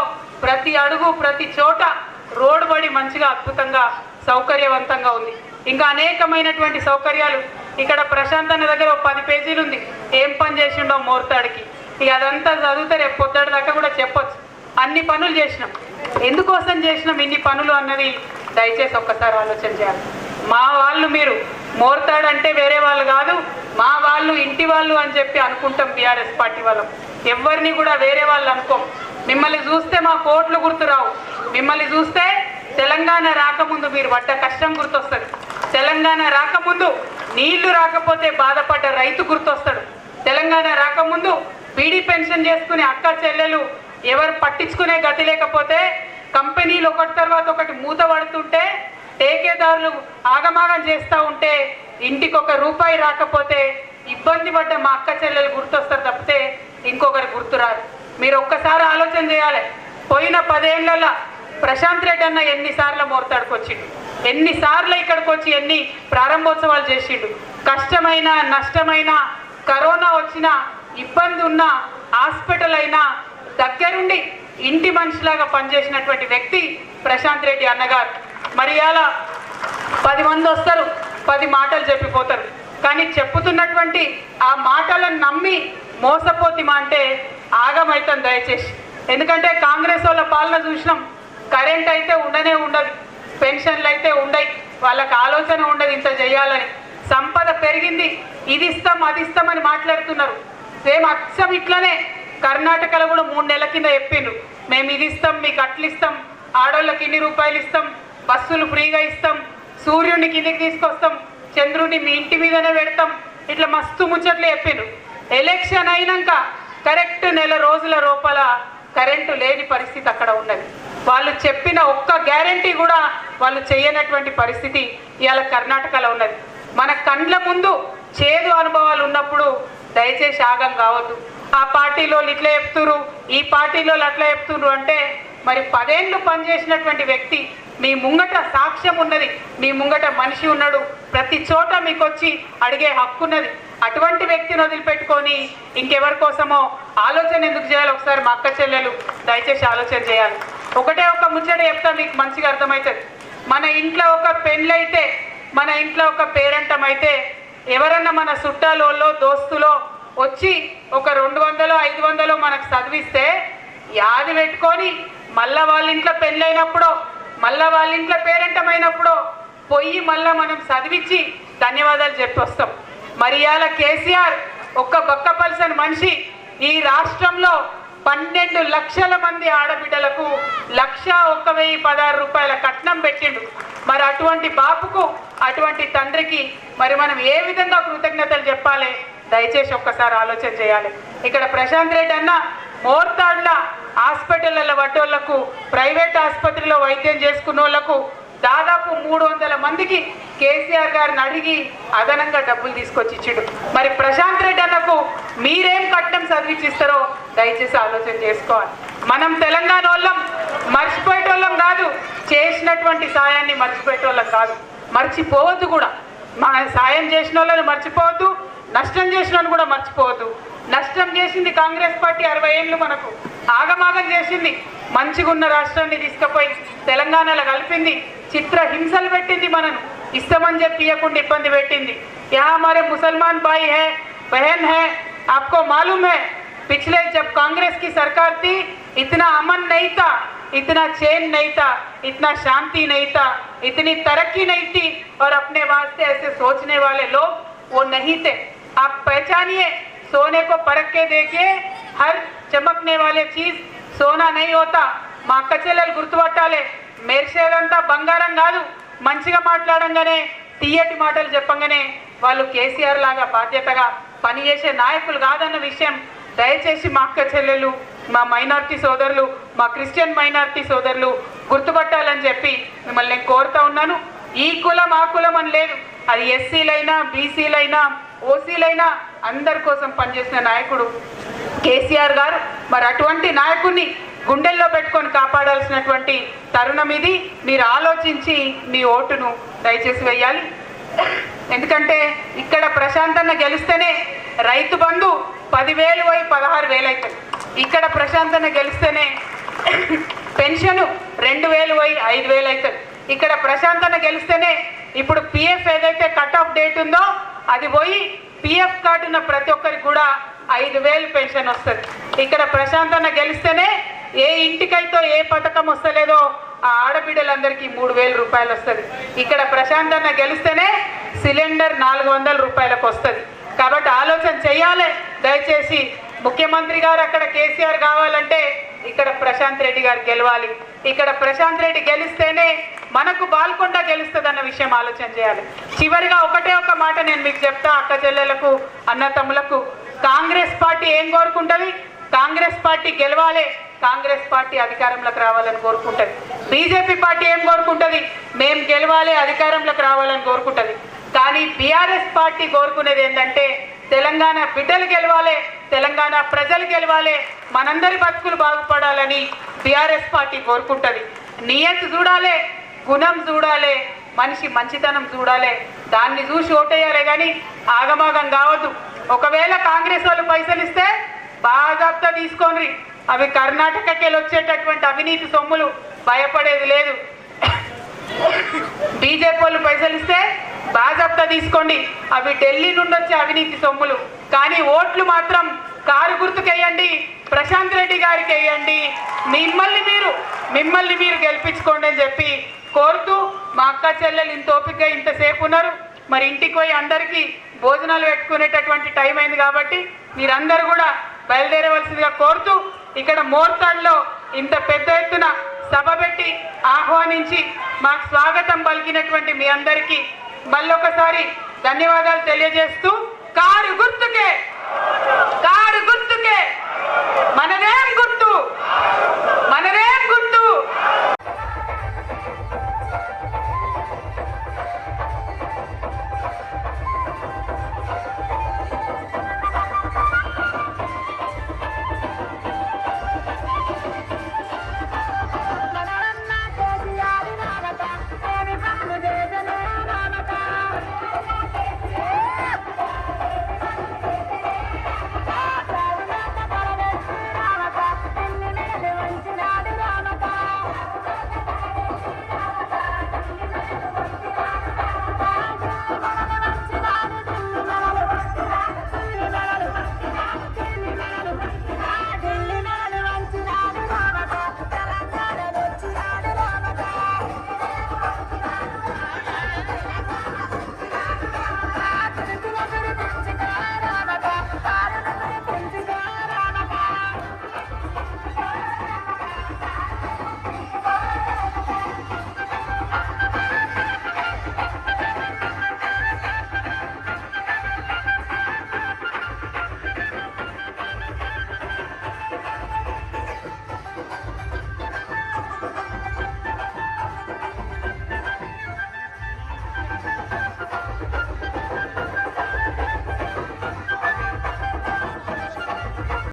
ప్రతి అడుగు ప్రతి చోట రోడ్డు పడి మంచిగా అద్భుతంగా సౌకర్యవంతంగా ఉంది. ఇంకా అనేకమైనటువంటి సౌకర్యాలు ఇక్కడ ప్రశాంత్ అన్న దగ్గర 10 పేజీలు ఉంది, ఏం పని చేసిండో మోర్తాడికి. ఇక అదంతా చదివితే రేపు పొద్దుటి దాకా కూడా చెప్పొచ్చు. అన్ని పనులు చేసినాం, ఎందుకోసం చేసినాం ఇన్ని పనులు అన్నది దయచేసి ఒక్కసారి ఆలోచన చేయాలి. మా వాళ్ళు మీరు మోర్తాడు అంటే వేరే వాళ్ళు కాదు, మా వాళ్ళు ఇంటి వాళ్ళు అని చెప్పి అనుకుంటాం బీఆర్ఎస్ పార్టీ వాళ్ళం. ఎవరిని కూడా వేరే వాళ్ళు అనుకోం. మిమ్మల్ని చూస్తే మా కోట్లు గుర్తురావు, మిమ్మల్ని చూస్తే తెలంగాణ రాకముందు మీరు పడ్డ కష్టం గుర్తొస్తుంది, తెలంగాణ రాకముందు నీళ్లు రాకపోతే బాధపడ్డ రైతు గుర్తొస్తాడు, తెలంగాణ రాకముందు బీడీ పెన్షన్ చేసుకునే అక్క చెల్లెలు ఎవరు పట్టించుకునే గతి లేకపోతే కంపెనీలు ఒకటి తర్వాత ఒకటి మూత పడుతుంటే టేకేదారులు ఆగమాగం చేస్తూ ఉంటే ఇంటికి ₹1 రాకపోతే ఇబ్బంది పడ్డ మా అక్క చెల్లెలు గుర్తొస్తారు తప్పితే ఇంకొకరు గుర్తురారు. మీరు ఒక్కసారి ఆలోచన చేయాలి. పోయిన 10 ఏళ్లలో ప్రశాంత్ రెడ్డి అన్న ఎన్నిసార్లు మోర్తాడుకు వచ్చిండు, ఎన్నిసార్లు ఇక్కడికి వచ్చి ఎన్ని ప్రారంభోత్సవాలు చేసిండు. కష్టమైన నష్టమైన కరోనా వచ్చిన ఇబ్బంది ఉన్న హాస్పిటల్ అయినా దగ్గరుండి ఇంటి మనిషిలాగా పనిచేసినటువంటి వ్యక్తి ప్రశాంత్ రెడ్డి అన్నగారు. మరి అలా 10 మంది వస్తారు, 10 మాటలు చెప్పిపోతారు. కానీ చెప్పుతున్నటువంటి ఆ మాటలను నమ్మి మోసపోతిమా అంటే ఆగమైతాం దయచేసి. ఎందుకంటే కాంగ్రెస్ వాళ్ళ పాలన చూసినాం, కరెంట్ అయితే ఉండనే ఉండదు, పెన్షన్లు అయితే ఉండయి, వాళ్ళకి ఆలోచన ఉండదు ఇంత చేయాలని. సంపద పెరిగింది, ఇది ఇస్తాం అది ఇస్తామని మాట్లాడుతున్నారు. సేమ్ అచ్చం ఇట్లనే కర్ణాటకలో కూడా 3 నెలల కింద చెప్పిండ్రు, మేము ఇది ఇస్తాం, మీకు అట్లు ఇస్తాం, ఆడోళ్ళకి ఇన్ని రూపాయలు ఇస్తాం, బస్సులు ఫ్రీగా ఇస్తాం, సూర్యుడిని కిందికి తీసుకొస్తాం, చంద్రుడిని మీ ఇంటి మీదనే పెడతాం, ఇట్లా మస్తు ముచ్చట్లు చెప్పిండ్రు. ఎలక్షన్ అయినాక కరెక్ట్ 1 నెల రోజుల లోపల కరెంటు లేని పరిస్థితి అక్కడ ఉన్నది. వాళ్ళు చెప్పిన ఒక్క గ్యారంటీ కూడా వాళ్ళు చేయనటువంటి పరిస్థితి ఇవాళ కర్ణాటకలో ఉన్నది. మన కండ్ల ముందు చేదు అనుభవాలు ఉన్నప్పుడు దయచేసి ఆగం కావద్దు. ఆ పార్టీలో ఇట్లా చెప్తురు, ఈ పార్టీలో అట్లా చెప్తున్నారు అంటే మరి 10 ఏళ్ళు పనిచేసినటువంటి వ్యక్తి మీ ముంగట సాక్ష్యం ఉన్నది, మీ ముంగట మనిషి ఉన్నాడు, ప్రతి చోట మీకు వచ్చి అడిగే హక్కు ఉన్నది. అటువంటి వ్యక్తిని వదిలిపెట్టుకొని ఇంకెవరి కోసమో ఆలోచన ఎందుకు చేయాలి? ఒకసారి మా అక్క చెల్లెలు దయచేసి ఆలోచన చేయాలి. ఒకటే ఒక ముచ్చట చెప్తా, మీకు మంచిగా అర్థమవుతుంది. మన ఇంట్లో ఒక పెళ్ళైతే, మన ఇంట్లో ఒక పేరెంటం అయితే ఎవరన్నా మన చుట్టాలో దోస్తులో వచ్చి ఒక 200 500 మనకు చదివిస్తే యాది పెట్టుకొని మళ్ళా వాళ్ళ ఇంట్లో పెళ్ళైనప్పుడు, మళ్ళా వాళ్ళ ఇంట్లో పేరెంటమైనప్పుడు పోయి మళ్ళా మనం చదివించి ధన్యవాదాలు చెప్పి వస్తాం. మరి ఇవాళ కేసీఆర్ ఒక్క బక్కపల్సని మనిషి ఈ రాష్ట్రంలో 12 లక్షల మంది ఆడబిడ్డలకు 1,01,016 రూపాయల కట్నం పెట్టిండు. మరి అటువంటి బాపుకు, అటువంటి తండ్రికి మరి మనం ఏ విధంగా కృతజ్ఞతలు చెప్పాలి? దయచేసి ఒక్కసారి ఆలోచన చేయాలి. ఇక్కడ ప్రశాంత్ రెడ్డి అన్న మోర్తాడ్ల హాస్పిటళ్ళ పట్టోళ్లకు, ప్రైవేట్ ఆసుపత్రిలో వైద్యం చేసుకున్న వాళ్ళకు దాదాపు 300 మందికి కేసీఆర్ గారిని అడిగి అదనంగా డబ్బులు తీసుకొచ్చి ఇచ్చిండు. మరి ప్రశాంత్ రెడ్డి అన్నకు మీరేం కట్నం చదివిచ్చిస్తారో దయచేసి ఆలోచన చేసుకోవాలి. మనం తెలంగాణ వాళ్ళం మర్చిపోయేటోళ్ళం కాదు, చేసినటువంటి సాయాన్ని మర్చిపోయేటోళ్ళం కాదు, మర్చిపోవద్దు కూడా. మన సాయం చేసిన వాళ్ళని మర్చిపోవద్దు, నష్టం చేసిన కూడా మర్చిపోవద్దు. నష్టం చేసింది కాంగ్రెస్ పార్టీ 60 ఏళ్ళు మనకు ఆగమాగం చేసింది. మంచిగా ఉన్న రాష్ట్రాన్ని తీసుకుపోయి తెలంగాణలో కలిపింది, చిత్ర హింసలు పెట్టింది, మనను ఇస్తామని చెప్పి ఇవ్వకుండా ఇబ్బంది పెట్టింది. యా हमारे मुसलमान भाई है, बहन है, आपको मालूम है पिछले जब कांग्रेस की सरकार थी इतना अमन नहीं था, इतना चैन नहीं था, इतना शांति नहीं था, इतनी तरक्की नहीं थी और अपने वास्ते ऐसे सोचने वाले लोग वो नहीं थे. आप पहचानिए, सोने को परख के देखिए, हर चमकने वाले चीज సోనా నై హోతా. మా అక్క చెల్లెలు గుర్తుపట్టాలి, మెరిసేదంతా బంగారం కాదు. మంచిగా మాట్లాడంగానే, తీయటి మాటలు చెప్పంగానే వాళ్ళు కేసీఆర్ లాగా బాధ్యతగా పనిచేసే నాయకులు కాదన్న విషయం దయచేసి మా అక్క చెల్లెలు, మా మైనారిటీ సోదరులు, మా క్రిస్టియన్ మైనారిటీ సోదరులు గుర్తుపట్టాలని చెప్పి మిమ్మల్ని నేను కోరుతా ఉన్నాను. ఈ కులం ఆ కులం అని లేదు, అది ఎస్సీలైనా బీసీలైనా ఓసీలైనా అందరి కోసం పనిచేసిన నాయకుడు కేసీఆర్ గారు. మరి అటువంటి నాయకుడిని గుండెల్లో పెట్టుకొని కాపాడాల్సినటువంటి తరుణం ఇది. మీరు ఆలోచించి మీ ఓటును దయచేసి వేయాలి. ఎందుకంటే ఇక్కడ ప్రశాంతన్న గెలిస్తేనే రైతు బంధు 10,000 పోయి 16,000 అవుతుంది. ఇక్కడ ప్రశాంతన్న గెలిస్తేనే పెన్షన్ 2,000 పోయి 5,000 అవుతుంది. ఇక్కడ ప్రశాంతన్న గెలిస్తేనే ఇప్పుడు పిఎఫ్ ఏదైతే కట్ ఆఫ్ డేట్ ఉందో అది పోయి పిఎఫ్ కార్డు ఉన్న ప్రతి ఒక్కరికి కూడా 5,000 పెన్షన్ వస్తుంది. ఇక్కడ ప్రశాంతన్న గెలిస్తేనే ఏ ఇంటికైతే ఏ పథకం వస్తలేదో ఆ ఆడబిడ్డలందరికీ 3,000 రూపాయలు వస్తుంది. ఇక్కడ ప్రశాంతన్న గెలిస్తేనే సిలిండర్ 400 రూపాయలకు వస్తుంది. కాబట్టి ఆలోచన చెయ్యాలి దయచేసి. ముఖ్యమంత్రి గారు అక్కడ కేసీఆర్ కావాలంటే ఇక్కడ ప్రశాంత్ రెడ్డి గారు గెలవాలి. ఇక్కడ ప్రశాంత్ రెడ్డి గెలిస్తేనే మనకు బాల్కొండ గెలుస్తుందన్న విషయం ఆలోచన చేయాలి. చివరిగా ఒకటే ఒక మాట నేను మీకు చెప్తా, అక్క చెల్లెలకు, అన్న తమ్ములకు. కాంగ్రెస్ పార్టీ ఏం కోరుకుంటుంది? కాంగ్రెస్ పార్టీ గెలవాలి, కాంగ్రెస్ పార్టీ అధికారంలోకి రావాలని కోరుకుంటుంది. బీజేపీ పార్టీ ఏం కోరుకుంటుంది? మేము గెలవాలి, అధికారంలోకి రావాలని కోరుకుంటుంది. కానీ బీఆర్ఎస్ పార్టీ కోరుకునేది ఏంటంటే తెలంగాణ బిడ్డలు గెలవాలి, తెలంగాణ ప్రజలు గెలవాలి, మనందరి బతుకులు బాగుపడాలని బీఆర్ఎస్ పార్టీ కోరుకుంటుంది. నియత్ చూడాలి, గుణం చూడాలి, మనిషి మంచితనం చూడాలి, దాన్ని చూసి ఓటేయాలి. కానీ ఆగమాగం కావద్దు. ఒకవేళ కాంగ్రెస్ వాళ్ళు పైసలు ఇస్తే బాజాబ్తా తీసుకోండి, అవి కర్ణాటకకి వెళ్ళి వచ్చేటటువంటి అవినీతి సొమ్ములు, భయపడేది లేదు. బీజేపీ వాళ్ళు పైసలు ఇస్తే బాజాబ్తా తీసుకోండి, అవి ఢిల్లీ నుండి వచ్చే అవినీతి సొమ్ములు. కానీ ఓట్లు మాత్రం కారు గుర్తుకేయండి, ప్రశాంత్ రెడ్డి గారికి వేయండి, మిమ్మల్ని మీరు గెలిపించుకోండి అని చెప్పి కోరుతూ, మా అక్క చెల్లెలు ఇంత ఓపిక ఇంతసేపు ఉన్నారు. మరి ఇంటికి పోయి అందరికీ భోజనాలు పెట్టుకునేటటువంటి టైం అయింది కాబట్టి మీరందరూ కూడా బయలుదేరవలసిందిగా కోరుతూ, ఇక్కడ మోర్తాడ్లో ఇంత పెద్ద ఎత్తున సభ పెట్టి ఆహ్వానించి మాకు స్వాగతం పలికినటువంటి మీ అందరికీ మళ్ళొకసారి ధన్యవాదాలు తెలియజేస్తూ, కారు గుర్తుకే మనదే